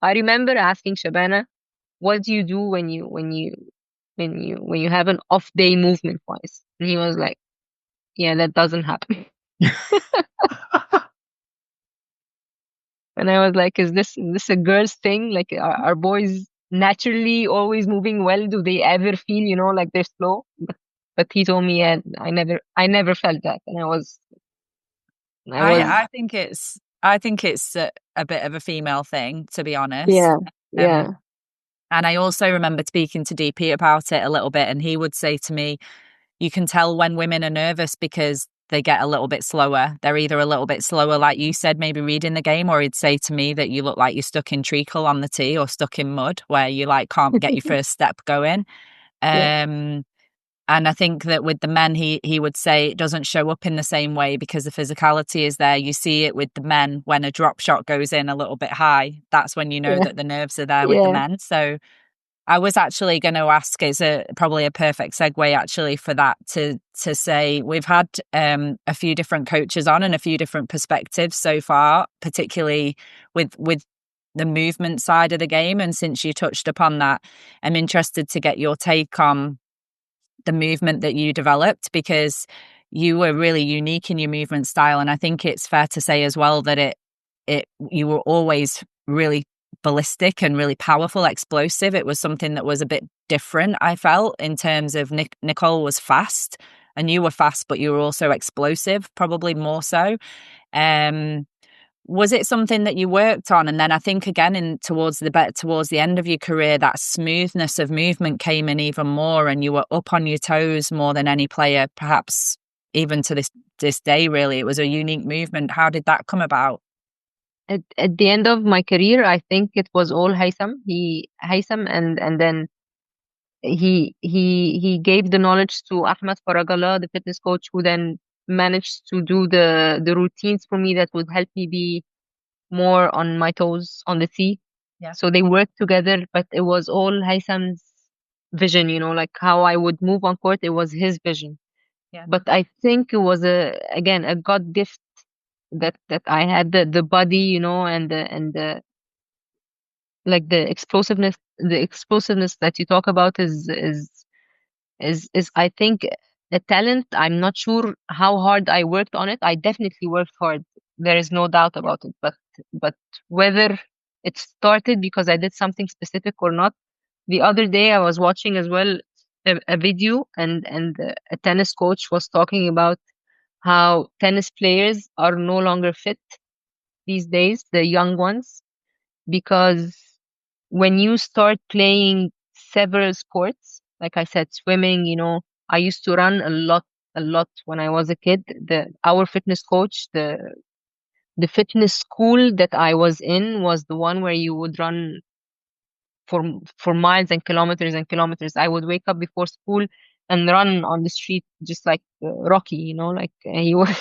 I remember asking Shabana, what do you do when you have an off day movement wise? And he was like, yeah, that doesn't happen. And I was like, is this a girl's thing? Like, are boys naturally always moving well? Do they ever feel, like they're slow? But he told me, yeah, I never felt that. And I was I think it's a bit of a female thing, to be honest. yeah, Yeah. And I also remember speaking to DP about it a little bit, and he would say to me, you can tell when women are nervous because they get a little bit slower. They're either a little bit slower, like you said, maybe reading the game, or he'd say to me that you look like you're stuck in treacle on the tee or stuck in mud where you like can't get your first step going. Yeah. And I think that with the men, he would say it doesn't show up in the same way because the physicality is there. You see it with the men when a drop shot goes in a little bit high. That's when you know Yeah. that the nerves are there with the Yeah. men. So I was actually going to ask, is probably a perfect segue actually for that to say we've had a few different coaches on and a few different perspectives so far, particularly with the movement side of the game. And since you touched upon that, I'm interested to get your take on the movement that you developed, because you were really unique in your movement style. And I think it's fair to say as well that you were always really ballistic and really powerful, explosive. It was something that was a bit different, I felt, in terms of Nicol was fast and you were fast, but you were also explosive, probably more so. Was it something that you worked on? And then I think again towards the end of your career, that smoothness of movement came in even more, and you were up on your toes more than any player, perhaps even to this day. Really, it was a unique movement. How did that come about? At the end of my career, I think it was all Haitham, and then he gave the knowledge to Ahmed Faragallah, the fitness coach, who then managed to do the routines for me that would help me be more on my toes on the tee. Yeah. So they worked together, but it was all Haytham's vision, like how I would move on court. It was his vision. Yeah. But I think it was again a God gift that I had the body, and the like the explosiveness that you talk about is I think a talent. I'm not sure how hard I worked on it. I definitely worked hard. There is no doubt about it. But whether it started because I did something specific or not. The other day I was watching as well a video, and a tennis coach was talking about how tennis players are no longer fit these days, the young ones, because when you start playing several sports, like I said, swimming, I used to run a lot when I was a kid. Our fitness coach, the fitness school that I was in was the one where you would run for miles and kilometers. I would wake up before school and run on the street just like Rocky, like you were,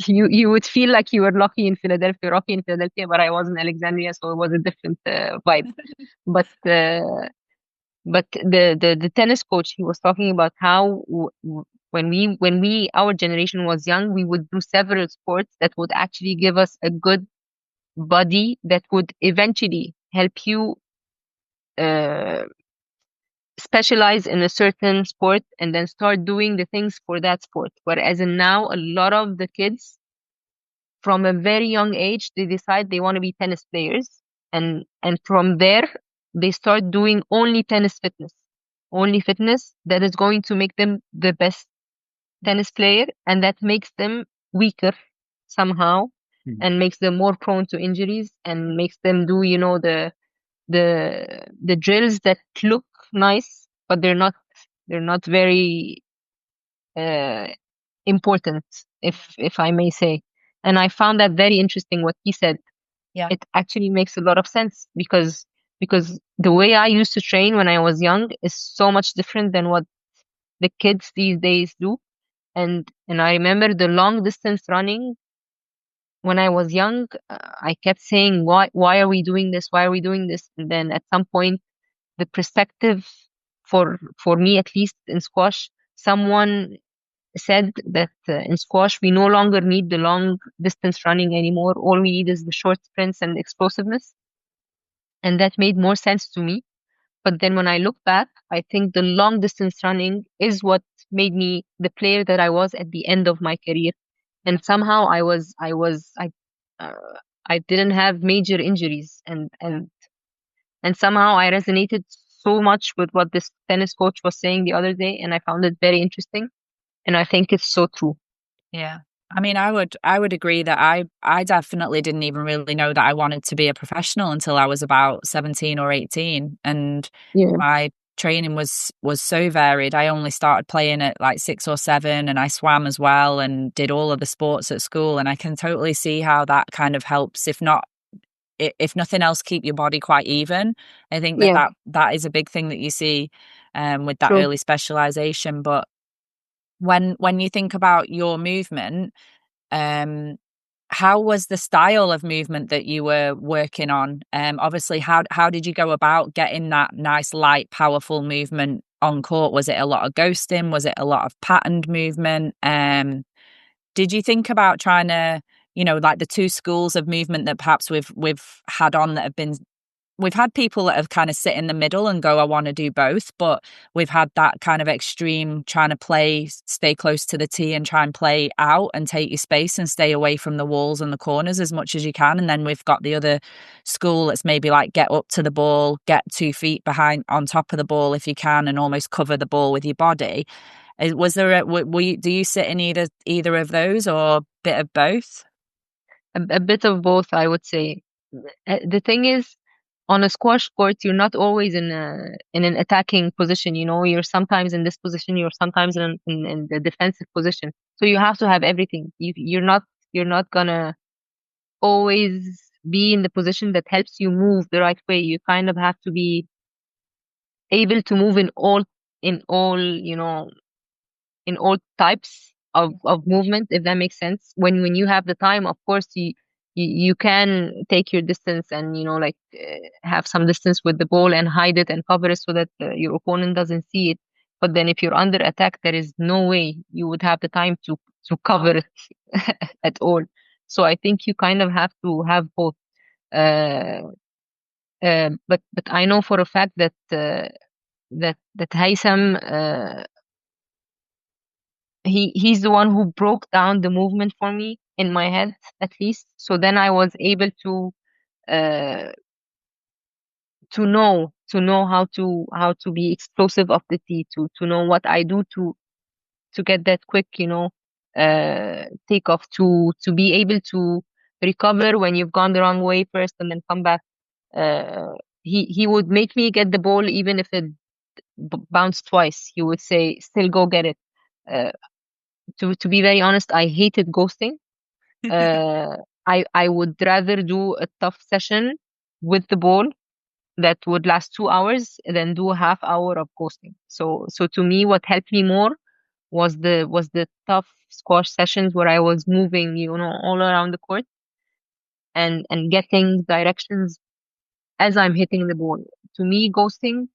you would feel like you were Rocky in Philadelphia, but I was in Alexandria, so it was a different vibe. But the tennis coach, he was talking about how when we our generation was young, we would do several sports that would actually give us a good body that would eventually help you uh, specialize in a certain sport and then start doing the things for that sport. Whereas in now, a lot of the kids from a very young age, they decide they want to be tennis players. And from there, they start doing only fitness that is going to make them the best tennis player. And that makes them weaker somehow and makes them more prone to injuries and makes them do, the drills that look nice, but they're not very uh, important, if I may say. And I found that very interesting what he said. Yeah. It actually makes a lot of sense because the way I used to train when I was young is so much different than what the kids these days do. And I remember the long distance running when I was young. I kept saying, why are we doing this? Why are we doing this? And then at some point, the perspective for me, at least in squash, someone said that in squash we no longer need the long distance running anymore. All we need is the short sprints and explosiveness, and that made more sense to me. But then when I look back, I think the long distance running is what made me the player that I was at the end of my career. And somehow uh, I didn't have major injuries, and somehow I resonated so much with what this tennis coach was saying the other day, and I found it very interesting. And I think it's so true. Yeah. I mean, I would agree that I definitely didn't even really know that I wanted to be a professional until I was about 17 or 18, and Yeah, my training was so varied. I only started playing at like 6 or 7, and I swam as well and did all of the sports at school, and I can totally see how that kind of helps, if nothing else, keep your body quite even. I think that yeah, that is a big thing that you see with that true. early specialization. But when you think about your movement, um, how was the style of movement that you were working on? Obviously, how did you go about getting that nice, light, powerful movement on court? Was it a lot of ghosting? Was it a lot of patterned movement? Did you think about trying to, like the two schools of movement that perhaps we've had on that have been we've had people that have kind of sit in the middle and go, I want to do both, but we've had that kind of extreme trying to play, stay close to the tee and try and play out and take your space and stay away from the walls and the corners as much as you can. And then we've got the other school that's maybe like get up to the ball, get 2 feet behind on top of the ball if you can, and almost cover the ball with your body. Was there do you sit in either of those or a bit of both? A bit of both, I would say. The thing is, on a squash court, you're not always in an attacking position. You know, you're sometimes in this position, you're sometimes in the defensive position. So you have to have everything. You're not gonna always be in the position that helps you move the right way. You kind of have to be able to move in all in all types of movement, if that makes sense. When you have the time, of course, you can take your distance and, like, have some distance with the ball and hide it and cover it so that your opponent doesn't see it. But then if you're under attack, there is no way you would have the time to cover it at all. So I think you kind of have to have both. Uh, but I know for a fact that Haytham, he's the one who broke down the movement for me in my head, at least. So then I was able uh to know how to be explosive off the tee, to know what I do to get that quick, take off, to be able to recover when you've gone the wrong way first and then come back. uh he would make me get the ball even if it bounced twice. He would say, still go get it. uh to be very honest, I hated ghosting. uh, I would rather do a tough session with the ball that would last 2 hours than do a half hour of ghosting. So to me, what helped me more was the tough squash sessions where I was moving, all around the court and getting directions as I'm hitting the ball. To me, ghosting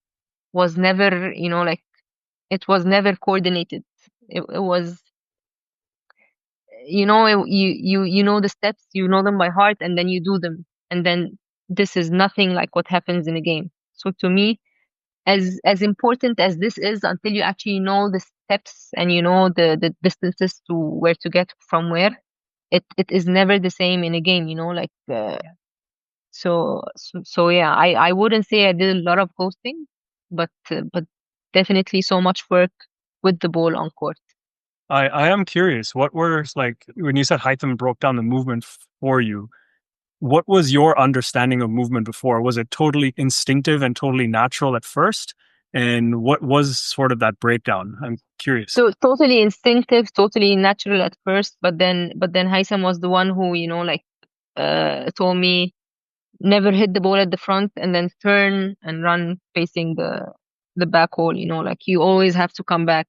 was never, like, it was never coordinated. It was, you know the steps, you know them by heart, and then you do them, and then this is nothing like what happens in a game. So to me, as important as this is, until you actually know the steps and you know the distances to where to get from where, it is never the same in a game, like, so yeah, I wouldn't say I did a lot of ghosting, but definitely so much work with the ball on court. I am curious, what were, like, when you said Hytham broke down the movement for you, what was your understanding of movement before? Was it totally instinctive and totally natural at first? And what was sort of that breakdown? I'm curious. So totally instinctive, totally natural at first, but then Haitham was the one who, like, told me, never hit the ball at the front and then turn and run facing the back hole, like, you always have to come back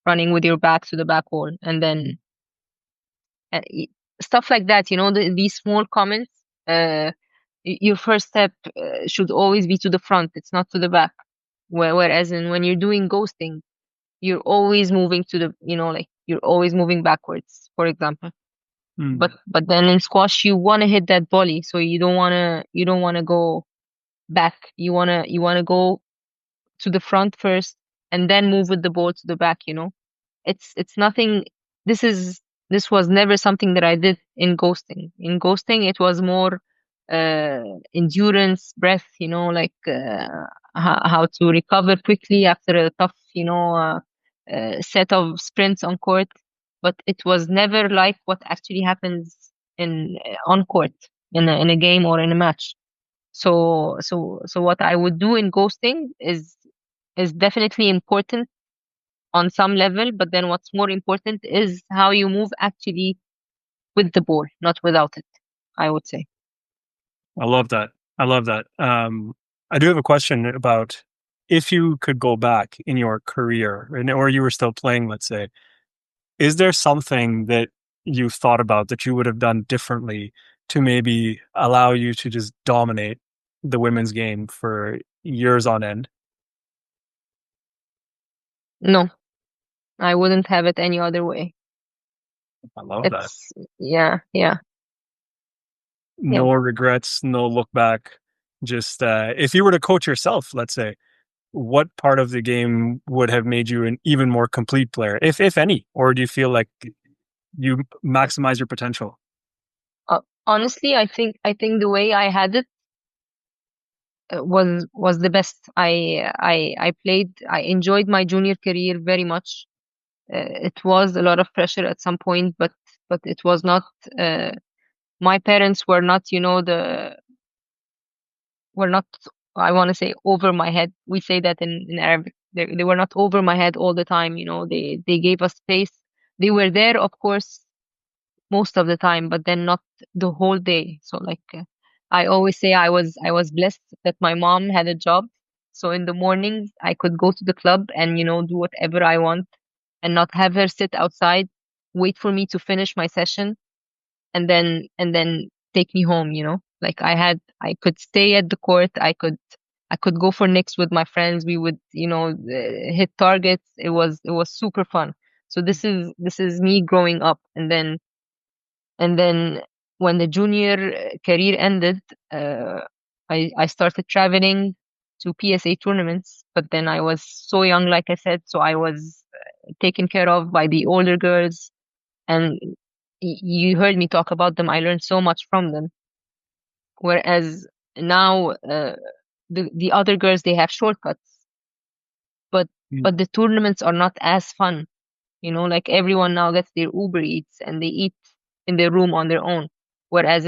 running with your back to the back hole, and then stuff like that, these small comments. Your first step should always be to the front, it's not to the back. Whereas when you're doing ghosting, you're always moving to the, like, you're always moving backwards, for example. Hmm. But then in squash, you want to hit that volley, so you don't want to go back. You want to go to the front first and then move with the ball to the back. It's nothing. This is this was never something that I did in ghosting. In ghosting, it was more uh endurance, breath, like, how to recover quickly after a tough, set of sprints on court. but it was never like what actually happens in on court in a game or in a match. So what I would do in ghosting is definitely important on some level, but then what's more important is how you move actually with the ball, not without it, I would say. I love that. I love that. I do have a question about if you could go back in your career or you were still playing, let's say, is there something that you thought about that you would have done differently to maybe allow you to just dominate the women's game for years on end? No, I wouldn't have it any other way. I love that. It's yeah, yeah, yeah. No regrets, no look back. Just if you were to coach yourself, let's say, what part of the game would have made you an even more complete player, if any, or do you feel like you maximize your potential? Honestly, I think the way I had it was the best. I enjoyed my junior career very much. It was a lot of pressure at some point, but it was not. Uh, my parents were not, the were not. I want to say over my head. We say that in Arabic. They were not over my head all the time. They gave us space. They were there, of course, most of the time, but then not the whole day. So like I always say I was blessed that my mom had a job. So in the mornings I could go to the club and do whatever I want and not have her sit outside, wait for me to finish my session and then take me home, Like I could stay at the court, I could go for nicks with my friends. We would, hit targets. It was super fun. So this is me growing up, and then when the junior career ended, uh, I started traveling to PSA tournaments, but then I was so young, like I said, so I was taken care of by the older girls, and you heard me talk about them. I learned so much from them. Whereas now, the other girls, they have shortcuts, but Mm. but the tournaments are not as fun. Like everyone now gets their Uber Eats and they eat in their room on their own. Whereas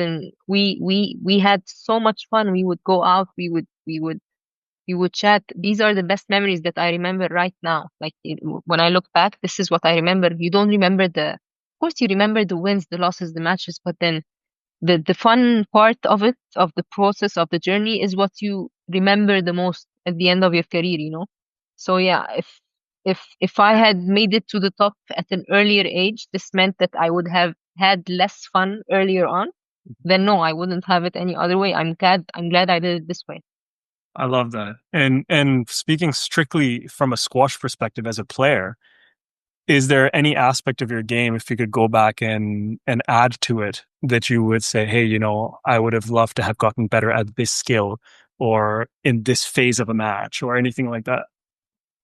we had so much fun. We would go out, we would chat. These are the best memories that I remember right now. Like when I look back, this is what I remember. You don't remember of course you remember the wins, the losses, the matches, but then the fun part of it, of the process, of the journey, is what you remember the most at the end of your career. So yeah, if I had made it to the top at an earlier age, this meant that I would have had less fun earlier on. Then no, I wouldn't have it any other way. I'm glad I did it this way. I love that. And speaking strictly from a squash perspective as a player, is there any aspect of your game, if you could go back and add to it, that you would say, hey, I would have loved to have gotten better at this skill or in this phase of a match or anything like that?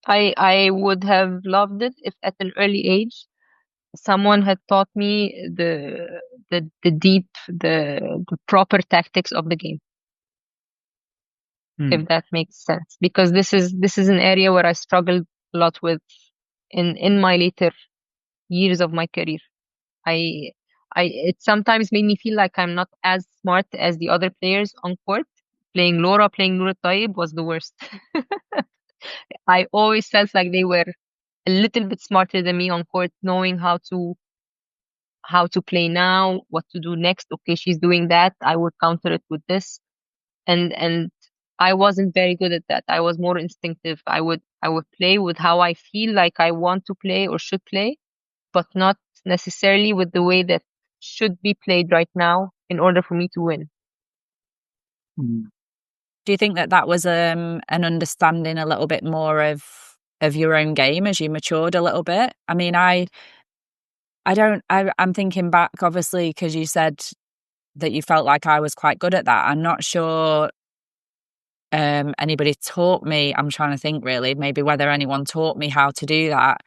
I would have loved it if at an early age someone had taught me the proper tactics of the game, Hmm. if that makes sense. Because this is an area where I struggled a lot with in my later years of my career. I it sometimes made me feel like I'm not as smart as the other players on court. Playing Nur Taib was the worst. I always felt like they were a little bit smarter than me on court, knowing how to play now, what to do next. Okay, she's doing that. I would counter it with this. And I wasn't very good at that. I was more instinctive. I would play with how I feel like I want to play or should play, but not necessarily with the way that should be played right now in order for me to win. Hmm. Do you think that was an understanding a little bit more of your own game as you matured a little bit? I mean, I'm thinking back, obviously, because you said that you felt like I was quite good at that. I'm not sure anybody taught me. I'm trying to think really, maybe whether anyone taught me how to do that.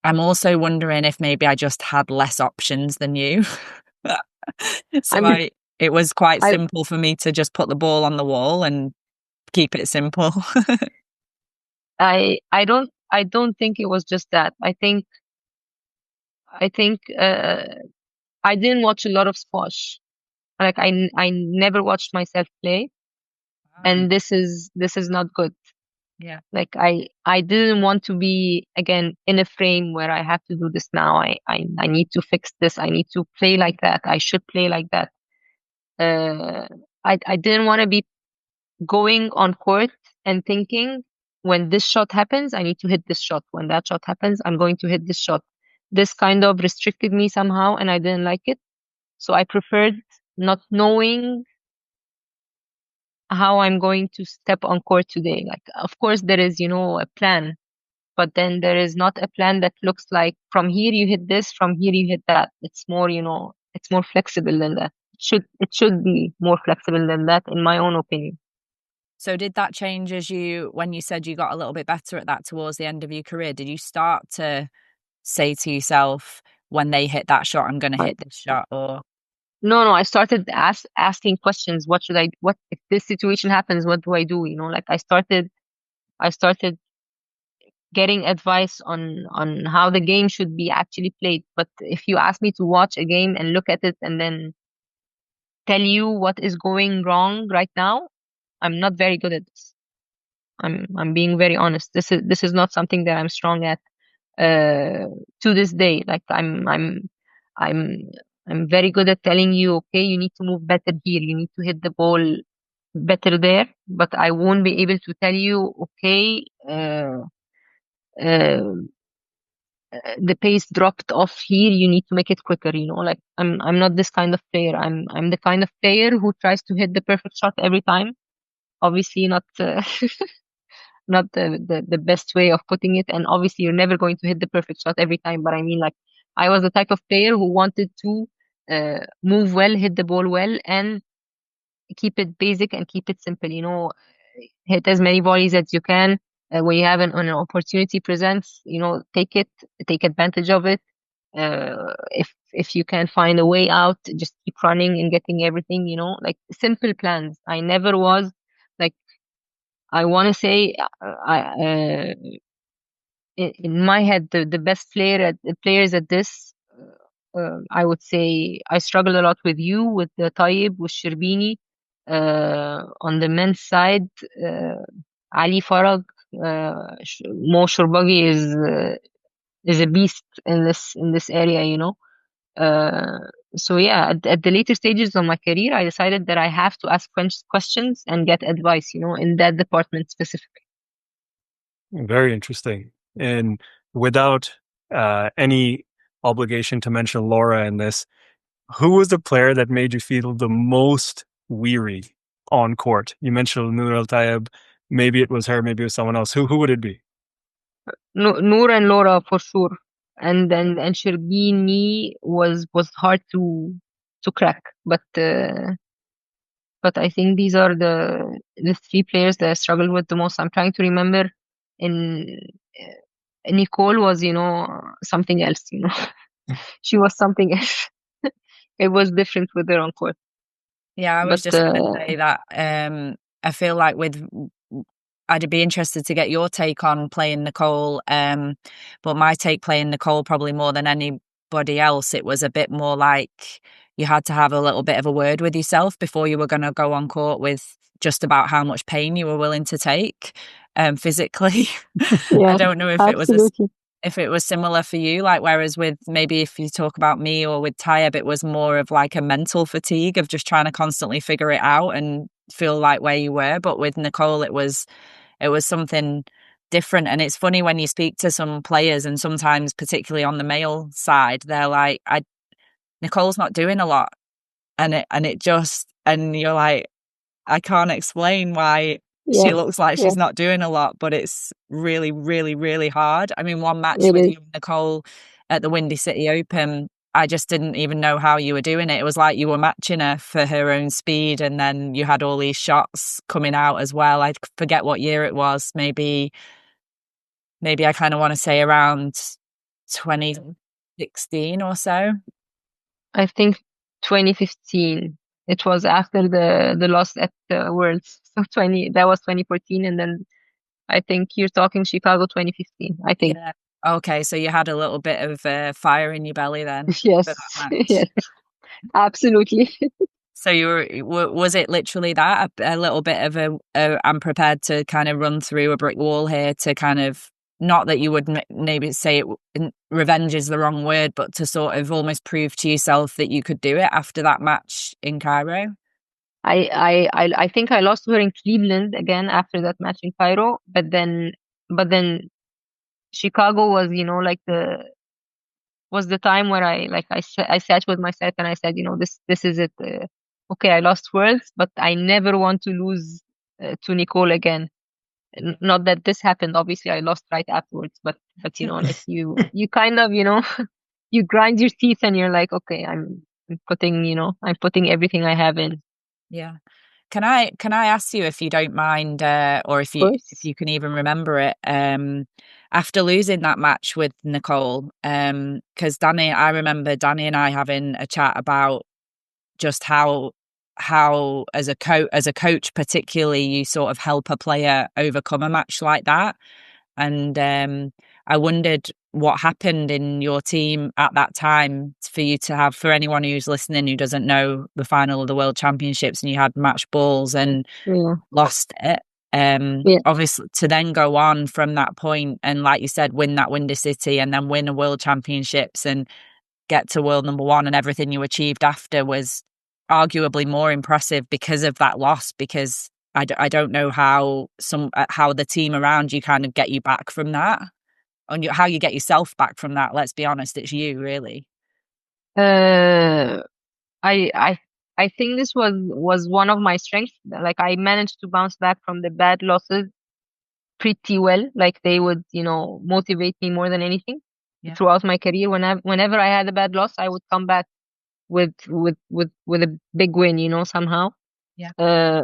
I'm also wondering if maybe I just had less options than you. I So mean, it was quite I simple for me to just put the ball on the wall and keep it simple. I don't think it was just that. I think I think I didn't watch a lot of squash. Like I never watched myself play, and this is not good. Yeah. Like I didn't want to be again in a frame where I have to do this now. I need to fix this. I need to play like that. I should play like that. Uh, I didn't want to be going on court and thinking when this shot happens, I need to hit this shot. When that shot happens, I'm going to hit this shot. This kind of restricted me somehow, and I didn't like it. So I preferred not knowing how I'm going to step on court today. Like, of course, there is, a plan, but then there is not a plan that looks like from here you hit this, from here you hit that. It's more, it's more flexible than that. It should be more flexible than that, in my own opinion. So did that change when you said you got a little bit better at that towards the end of your career? Did you start to say to yourself, when they hit that shot, I'm going to hit this shot? Or No, I started asking questions. What if this situation happens? What do I do? Like I started getting advice on how the game should be actually played. But if you ask me to watch a game and look at it and then tell you what is going wrong right now, I'm not very good at this. I'm being very honest. This is not something that I'm strong at to this day. Like I'm I'm very good at telling you, okay, you need to move better here, you need to hit the ball better there, but I won't be able to tell you, okay, uh, the pace dropped off here, you need to make it quicker. Like I'm not this kind of player. I'm the kind of player who tries to hit the perfect shot every time. Obviously not not the best way of putting it, and obviously you're never going to hit the perfect shot every time, but I mean, like, I was the type of player who wanted to move well, hit the ball well, and keep it basic and keep it simple. Hit as many volleys as you can. When you have an opportunity presents, take advantage of it. If you can find a way out, just keep running and getting everything. Like simple plans. I never was like, I want to say, in my head, the best players at this. I would say I struggled a lot with you, with the Tayyib, with Shirbini. On the men's side, uh, Ali Farag, Mo Shurbagi is a beast in this area. Uh, so yeah, at the later stages of my career, I decided that I have to ask questions and get advice. In that department specifically. Very interesting. And without any obligation to mention Laura in this, who was the player that made you feel the most weary on court? You mentioned Noor El Tayeb. Maybe it was her, maybe it was someone else. Who would it be? Noor and Laura for sure, and Sherbini was hard to crack, but I think these are the three players that I struggled with the most. I'm trying to remember. In Nicole was something else. She was something else. It was different with her on court. yeah, I was But just going to say that I feel like I'd be interested to get your take on playing Nicole. But my take playing Nicole, probably more than anybody else, it was a bit more like you had to have a little bit of a word with yourself before you were going to go on court with just about how much pain you were willing to take physically. I yeah, don't know absolutely. if it was similar for you, like, whereas with maybe if you talk about me or with Tayyab, it was more of like a mental fatigue of just trying to constantly figure it out and feel like where you were. But with Nicole, it was something different. And it's funny when you speak to some players, and sometimes particularly on the male side, they're like, Nicole's not doing a lot. And you're like, I can't explain why Yeah, she looks like yeah, she's not doing a lot, but it's really, really, really hard. I mean, one match it with is. you and Nicole at the Windy City Open, I just didn't even know how you were doing it. It was like you were matching her for her own speed, and then you had all these shots coming out as well. I forget what year it was. Maybe I kind of want to say around 2016 or so. I think 2015. It was after the loss at the Worlds. So that was 2014, and then I think you're talking Chicago 2015. I think. Yeah. Okay, so you had a little bit of fire in your belly then for Yes, that match. yes, absolutely. So was it literally that a little bit of I'm prepared to kind of run through a brick wall here to kind of, not that you would maybe say revenge is the wrong word, but to sort of almost prove to yourself that you could do it after that match in Cairo? I think I lost her in Cleveland again after that match in Cairo, but then Chicago was, like the time where I sat with myself and I said, this is it. Okay, I lost words, but I never want to lose to Nicole again. Not that this happened. Obviously, I lost right afterwards, but like you kind of, you grind your teeth and you're like, okay, I'm putting everything I have in. Of Yeah. Can I ask you, if you don't mind, or if course. you can even remember it, after losing that match with Nicole, because I remember Danny and I having a chat about just how as a coach particularly, you sort of help a player overcome a match like that. And I wondered what happened in your team at that time for you to have, for anyone who's listening who doesn't know the final of the World Championships, and you had match balls and Yeah, lost it. yeah, Obviously, to then go on from that point and, like you said, win that Windy City and then win a World Championships and get to world number one, and everything you achieved after was arguably more impressive because of that loss. Because I don't know how the team around you kind of get you back from that, and how you get yourself back from that. Let's be honest, it's you, really. uh, I I I think this was one of my strengths. Like I managed to bounce back from the bad losses pretty well. Like they would, motivate me more than anything Yeah, throughout my career. Whenever I had a bad loss, I would come back with a big win, somehow. yeah, Uh,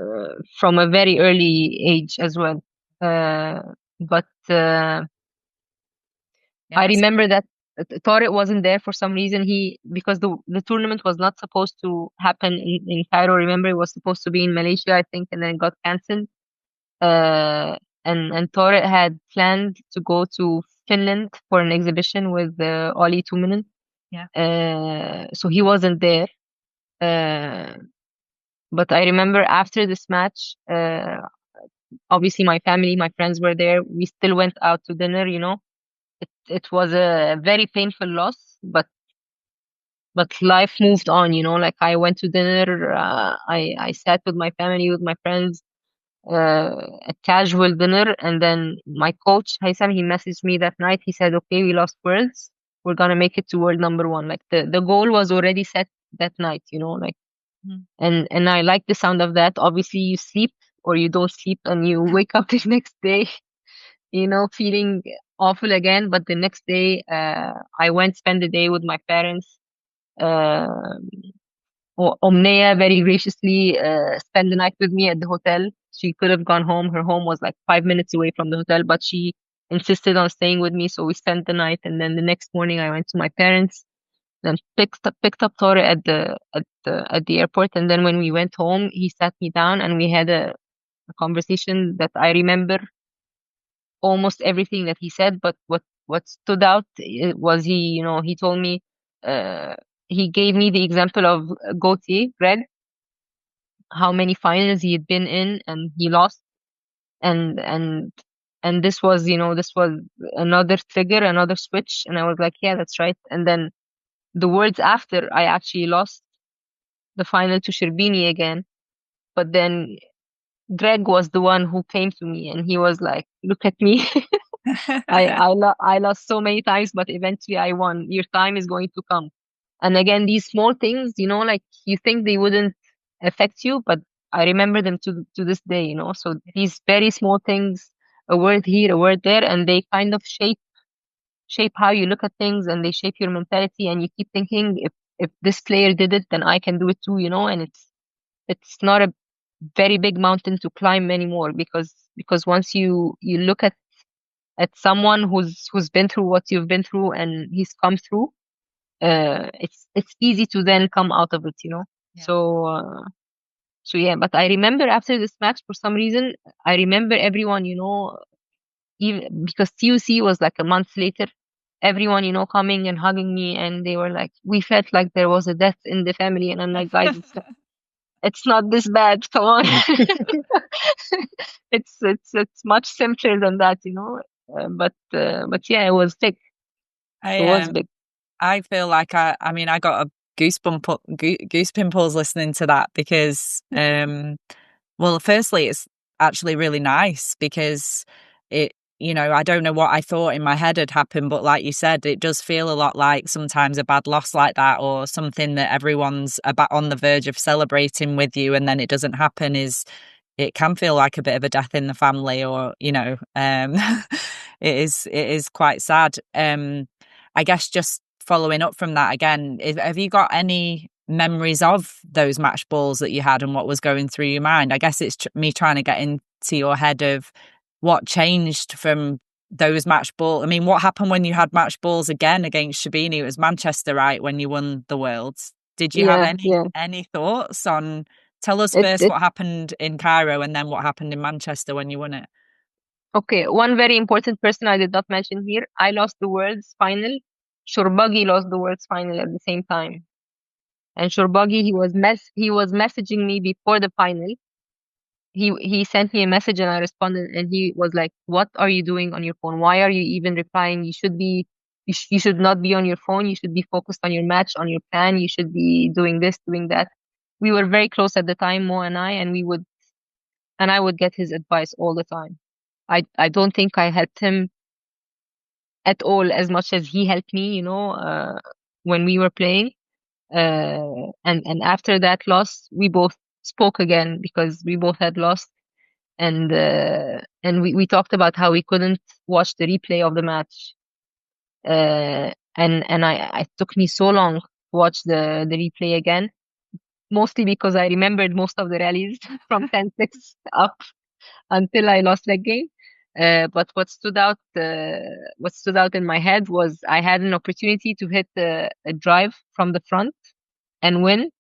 from a very early age as well. But yeah. I That's remember that Tariq wasn't there for some reason. Because the tournament was not supposed to happen in Cairo. Remember, it was supposed to be in Malaysia, I think, and then it got cancelled. And Tariq had planned to go to Finland for an exhibition with Oli 2 minutes. yeah, So he wasn't there. Uh, but I remember after this match, obviously my family, my friends were there. We still went out to dinner. It was a very painful loss, but life moved on. Like I went to dinner. I sat with my family, with my friends, a casual dinner, and then my coach Haitham, he messaged me that night. He said, "Okay, we lost worlds. We're gonna make it to world number one." Like the goal was already set that night. Like mm. and I like the sound of that. Obviously, you sleep or you don't sleep, and you wake up the next day, feeling awful again. But the next day, I went spend the day with my parents. Uh, Omneya very graciously spent the night with me at the hotel. She could have gone home. Her home was like 5 minutes away from the hotel, but she insisted on staying with me. So we spent the night, and then the next morning I went to my parents. Then picked up Tore at the airport, and then when we went home, he sat me down and we had a conversation that I remember almost everything that he said. But what stood out was he told me, uh, he gave me the example of Gautier, Greg, how many finals he had been in and he lost, and and and this was another trigger, another switch, and I was like, yeah, that's right. And then the words after, I actually lost the final to Sherbini again, but then Greg was the one who came to me and he was like, look at me. I lost so many times, but eventually I won. Your time is going to come. And again, these small things, like you think they wouldn't affect you, but I remember them to this day. So these very small things, a word here, a word there, and they kind of shape how you look at things, and they shape your mentality, and you keep thinking, if this player did it, then I can do it too. And it's not a very big mountain to climb anymore, because once you look at someone who's been through what you've been through and he's come through, it's easy to then come out of it. Yeah. So yeah, but I remember after this match, for some reason, I remember everyone, even because TUC was like a month later. everyone, coming and hugging me, and they were like, we felt like there was a death in the family, and I'm like, guys, it's not this bad. Come on. It's much simpler than that, but yeah, it was big. It was big. I feel like I got a goose pimples listening to that because well, firstly, it's actually really nice because I don't know what I thought in my head had happened, but like you said, it does feel a lot like sometimes a bad loss like that, or something that everyone's about on the verge of celebrating with you, and then it doesn't happen. It can feel like a bit of a death in the family, or it is quite sad. I guess just following up from that again, have you got any memories of those match balls that you had and what was going through your mind? I guess it's me trying to get into your head of what changed from those match balls. I mean, what happened when you had match balls again against Sherbini? It was Manchester, right, when you won the Worlds. Did you have any thoughts on? Tell us first what happened in Cairo and then what happened in Manchester when you won it. Okay, one very important person I did not mention here. I lost the Worlds final. Shorbagy lost the Worlds final at the same time. And Shorbagy, he was messaging me before the final. He sent me a message and I responded, and he was like, "What are you doing on your phone? Why are you even replying? You should not be on your phone. You should be focused on your match, on your plan. You should be doing this, doing that." We were very close at the time, Mo and I, and I would get his advice all the time. I don't think I helped him at all as much as he helped me, when we were playing. And after that loss, we both spoke again because we both had lost, and we talked about how we couldn't watch the replay of the match. And it took me so long to watch the replay again, mostly because I remembered most of the rallies from 10-6 up until I lost that game. But what stood out in my head was I had an opportunity to hit a drive from the front and win,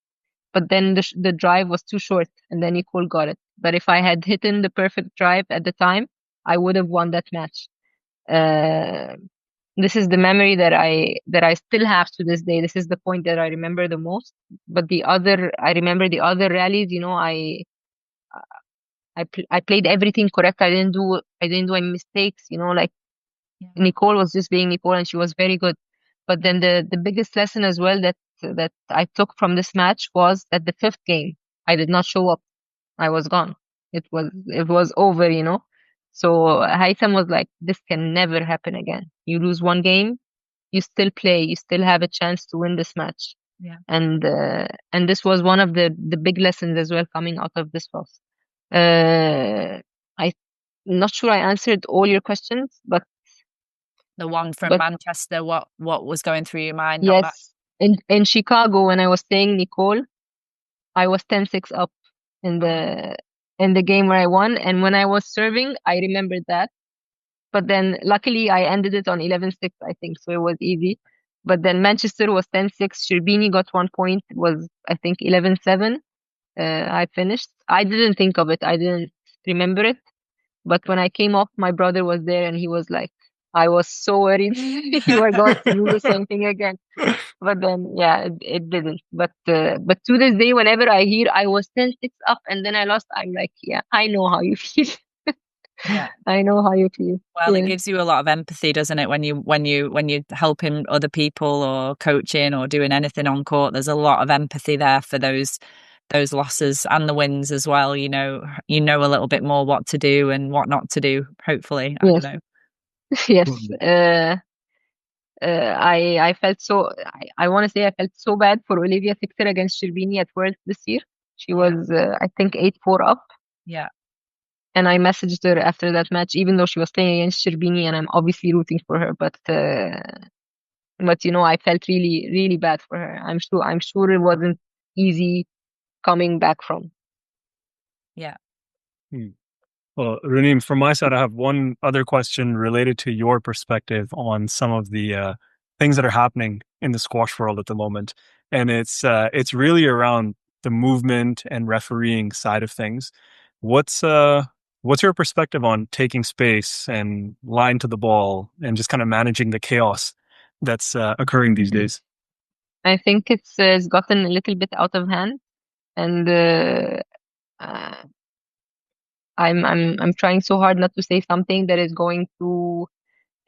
but then the drive was too short, and then Nicol got it. But if I had hit the perfect drive at the time, I would have won that match. This is the memory that I still have to this day. This is the point that I remember the most. But I remember the other rallies. I played everything correct. I didn't do any mistakes. Nicol was just being Nicol, and she was very good. But then the biggest lesson as well that I took from this match was that the fifth game I did not show up. I was gone. It was over. So Haitham was like, "This can never happen again. You lose one game, you still play. You still have a chance to win this match." Yeah. And this was one of the big lessons as well coming out of this loss. I'm not sure I answered all your questions, but the one from Manchester, what was going through your mind? Yes, in Chicago when I was playing Nicol, I was 10-6 up in the game where I won, and when I was serving, I remembered that. But then luckily I ended it on 11-6, I think, so it was easy. But then Manchester was 10-6. Sherbini got 1 point. It was, I think, 11-7. I finished. I didn't think of it. I didn't remember it. But when I came off, my brother was there and he was like, I was so worried you were going to do the same thing again. But then, yeah, it didn't. But to this day, whenever I hear I was 10-6 up and then I lost, I'm like, yeah, I know how you feel. Yeah, I know how you feel. Well, It gives you a lot of empathy, doesn't it? When you helping other people or coaching or doing anything on court, there's a lot of empathy there for those losses and the wins as well. You know a little bit more what to do and what not to do. Hopefully, I don't know. Yes. I felt so. I want to say I felt so bad for Olivia Fixer against Sherbini at Worlds this year. She was, I think, 8-4 up. Yeah. And I messaged her after that match, even though she was playing against Sherbini, and I'm obviously rooting for her. But I felt really, really bad for her. I'm sure it wasn't easy coming back from. Yeah. Well, Raneem, from my side, I have one other question related to your perspective on some of the things that are happening in the squash world at the moment, and it's really around the movement and refereeing side of things. What's your perspective on taking space and line to the ball and just kind of managing the chaos that's occurring these days? I think it's gotten a little bit out of hand, and uh, I'm trying so hard not to say something that is going to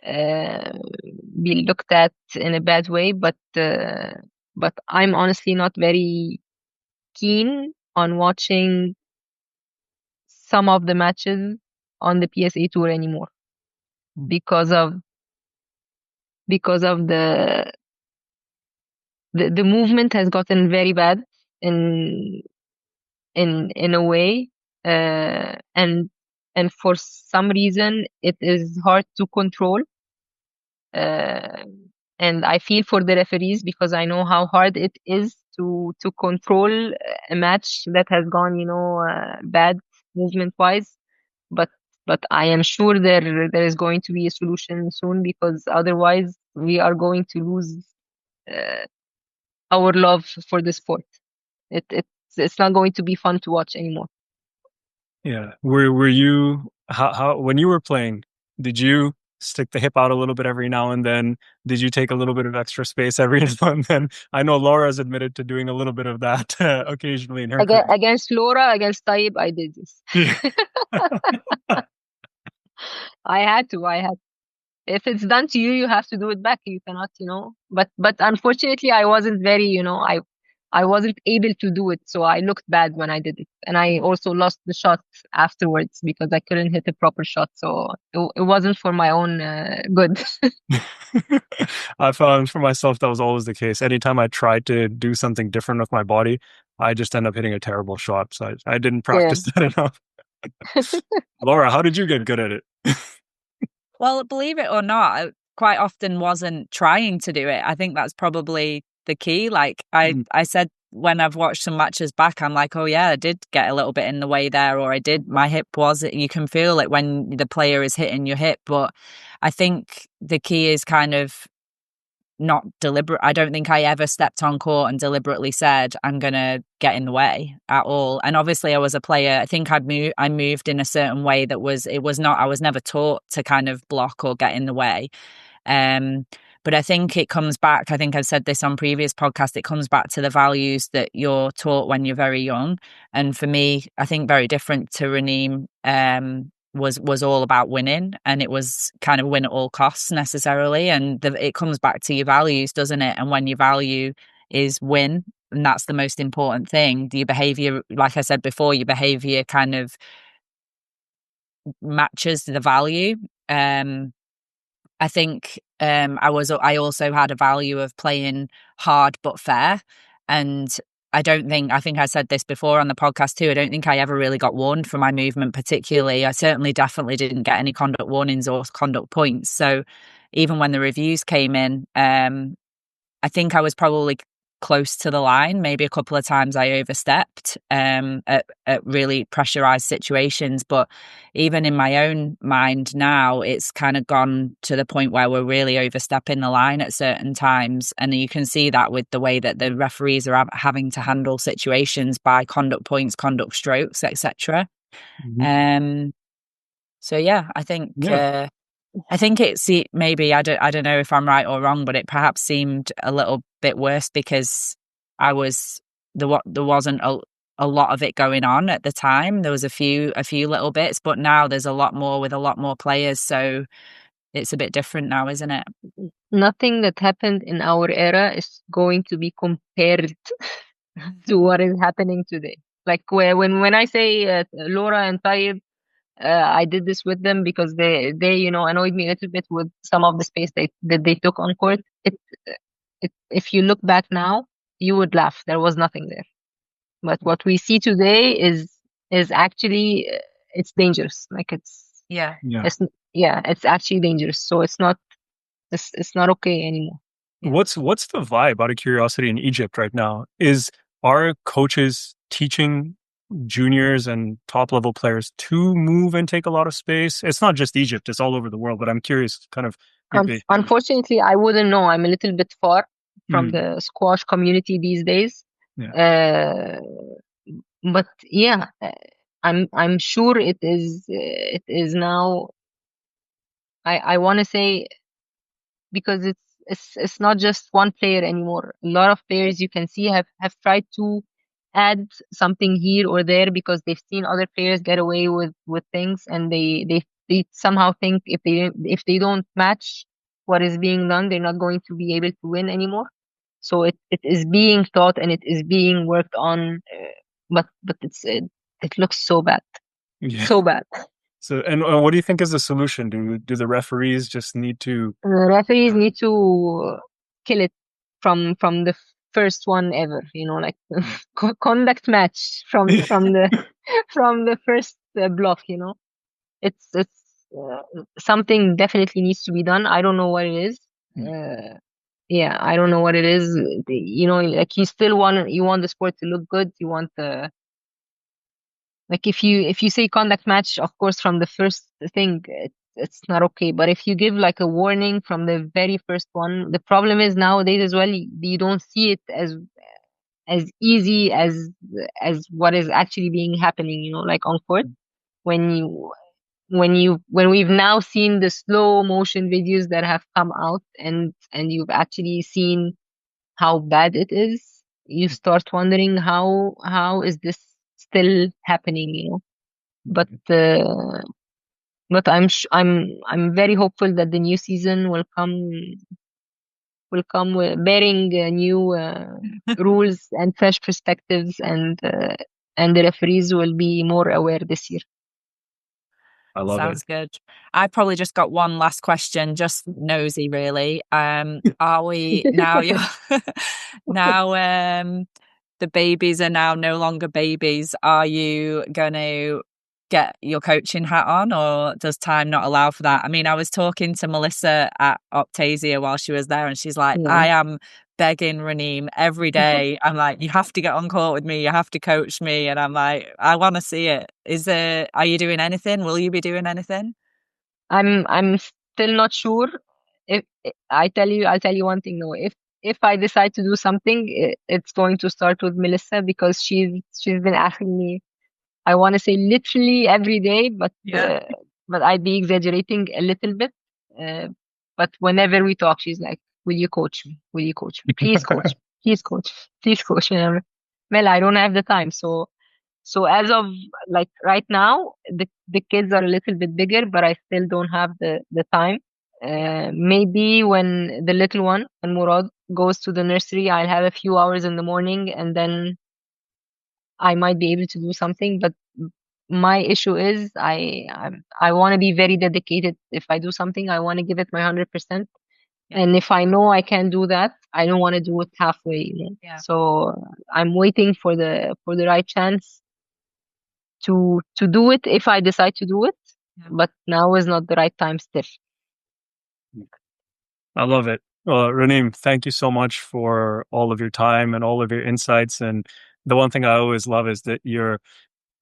uh, be looked at in a bad way, but I'm honestly not very keen on watching some of the matches on the PSA Tour anymore because of the movement has gotten very bad in in a way, and for some reason it is hard to control. Uh, and I feel for the referees because I know how hard it is to control a match that has gone, bad movement wise. But I am sure there is going to be a solution soon because otherwise we are going to lose uh, our love for the sport. It's not going to be fun to watch anymore. Yeah. Were you how when you were playing, did you stick the hip out a little bit every now and then? Did you take a little bit of extra space every now and then? I know Laura's admitted to doing a little bit of that occasionally in her career. Against Laura, against Taib, I did this. Yeah. I had to. If it's done to you, you have to do it back. You cannot, But unfortunately, I wasn't very, I wasn't able to do it, so I looked bad when I did it, and I also lost the shot afterwards because I couldn't hit a proper shot. So it wasn't for my own good. I found for myself that was always the case. Anytime I tried to do something different with my body, I just end up hitting a terrible shot. So I didn't Yeah. practice that enough. Laura, how did you get good at it? Well, believe it or not, I quite often wasn't trying to do it. I think that's probably the key. Like I said, when I've watched some matches back, I'm like, oh yeah, I did get a little bit in the way there, or my hip was, you can feel it when the player is hitting your hip. But I think the key is kind of not deliberate. I don't think I ever stepped on court and deliberately said I'm gonna get in the way at all. And obviously I was a player. I think I moved in a certain way that it was not, I was never taught to kind of block or get in the way. But I think it comes back, I think I've said this on previous podcasts, it comes back to the values that you're taught when you're very young. And for me, I think very different to Raneem, was all about winning, and it was kind of win at all costs necessarily. And it comes back to your values, doesn't it? And when your value is win, and that's the most important thing, your behavior, like I said before, your behavior kind of matches the value. I think I also had a value of playing hard but fair. And I think I said this before on the podcast too, I don't think I ever really got warned for my movement particularly. I definitely didn't get any conduct warnings or conduct points. So even when the reviews came in, I think I was probably close to the line. Maybe a couple of times I overstepped at really pressurized situations. But even in my own mind now, it's kind of gone to the point where we're really overstepping the line at certain times. And you can see that with the way that the referees are having to handle situations by conduct points, conduct strokes, etc. So yeah, I think it's maybe I don't know if I'm right or wrong, but it perhaps seemed a little bit worse because there wasn't a lot of it going on at the time. There was a few little bits, but now there's a lot more with a lot more players, so it's a bit different now, isn't it? Nothing that happened in our era is going to be compared to what is happening today. Like when I say Laura and Taib, I did this with them because they annoyed me a little bit with some of the space that they took on court. If you look back now, you would laugh. There was nothing there. But what we see today is actually it's dangerous. Like it's actually dangerous. So it's not okay anymore. Yeah. What's the vibe, out of curiosity, in Egypt right now? Are coaches teaching juniors and top level players to move and take a lot of space? It's not just Egypt, it's all over the world, but I'm curious kind of. Unfortunately, I wouldn't know. I'm a little bit far from the squash community these days. Yeah. But yeah, I'm sure it is now. I want to say because it's not just one player anymore. A lot of players you can see have tried to add something here or there because they've seen other players get away with things, and they somehow think if they don't match what is being done, they're not going to be able to win anymore. So it is being taught and it is being worked on, but it looks so bad, Yeah. so bad. So, and what do you think is the solution? Do the referees just need to? The referees need to kill it from the first one ever. Like conduct match from the from the first block. It's something definitely needs to be done. I don't know what it is. Yeah, I don't know what it is. Like you want the sport to look good. You want the like if you say conduct match, of course, from the first thing, it's not okay. But if you give like a warning from the very first one, the problem is nowadays as well, you don't see it as easy as what is actually being happening. Like on court, when you when we've now seen the slow motion videos that have come out, and you've actually seen how bad it is, you start wondering how is this still happening. But I'm very hopeful that the new season will come bearing new rules and fresh perspectives, and the referees will be more aware this year. I love Sounds it. good. I probably just got one last question, just nosy, really. Are we now? Now the babies are now no longer babies. Are you going to get your coaching hat on, or does time not allow for that? I mean, I was talking to Melissa at Optasia while she was there, and she's like, Yeah. I am begging Raneem every day. I'm like, you have to get on court with me. You have to coach me. And I'm like, I want to see it. Are you doing anything? Will you be doing anything? I'm still not sure. If I'll tell you one thing though. If I decide to do something, it's going to start with Melissa, because she's been asking me. I want to say literally every day, but I'd be exaggerating a little bit. Uh, but whenever we talk, she's like, "Will you coach me? Will you coach me? Please coach me. Please coach. Please coach me." And I'm like, Mel, I don't have the time. So as of like right now, the kids are a little bit bigger, but I still don't have the time. Maybe when the little one, when Murad goes to the nursery, I'll have a few hours in the morning, and then I might be able to do something. But my issue is I want to be very dedicated. If I do something, I want to give it my 100%. And if I know I can do that, I don't want to do it halfway. Yeah. So I'm waiting for the right chance to do it if I decide to do it. Yeah. But now is not the right time still. I love it. Well, Raneem, thank you so much for all of your time and all of your insights. And the one thing I always love is that you're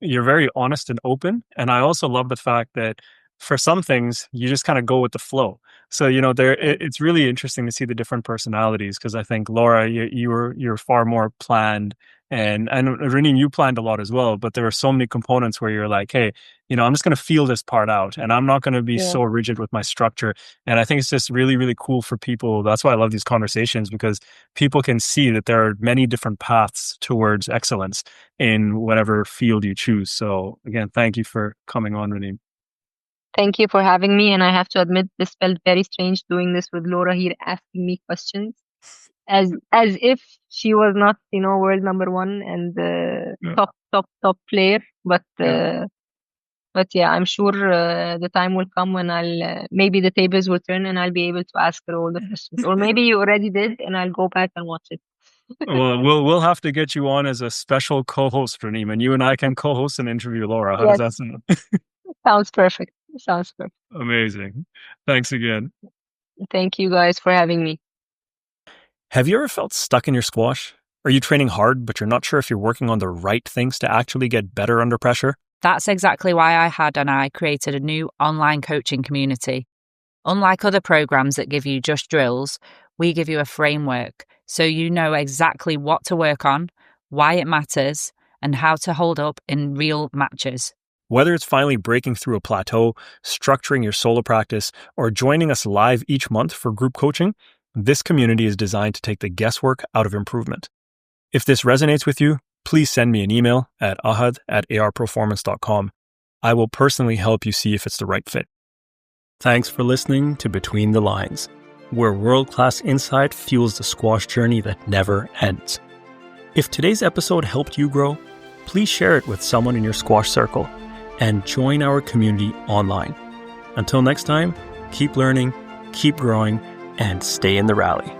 very honest and open. And I also love the fact that for some things, you just kind of go with the flow. So, it's really interesting to see the different personalities, because I think Laura, you're far more planned, and Raneem, you planned a lot as well, but there are so many components where you're like, hey, I'm just going to feel this part out, and I'm not going to be so rigid with my structure. And I think it's just really, really cool for people. That's why I love these conversations, because people can see that there are many different paths towards excellence in whatever field you choose. So again, thank you for coming on, Raneem. Thank you for having me. And I have to admit, this felt very strange doing this with Laura here, asking me questions as if she was not, world number one and top player. But yeah, I'm sure the time will come when I'll maybe the tables will turn and I'll be able to ask her all the questions, or maybe you already did, and I'll go back and watch it. Well, we'll have to get you on as a special co-host, Raneem, and you and I can co-host and interview Laura. How does that sound? Sounds perfect. Sounds perfect. Amazing. Thanks again. Thank you guys for having me. Have you ever felt stuck in your squash? Are you training hard, but you're not sure if you're working on the right things to actually get better under pressure? That's exactly why I created a new online coaching community. Unlike other programs that give you just drills, we give you a framework so you know exactly what to work on, why it matters, and how to hold up in real matches. Whether it's finally breaking through a plateau, structuring your solo practice, or joining us live each month for group coaching, This community is designed to take the guesswork out of improvement. If this resonates with you, please send me an email at ahad@arperformance.com. I will personally help you see if it's the right fit. Thanks for listening to Between the Lines, where world-class insight fuels the squash journey that never ends. If today's episode helped you grow, please share it with someone in your squash circle and join our community online. Until next time, keep learning, keep growing, and stay in the rally.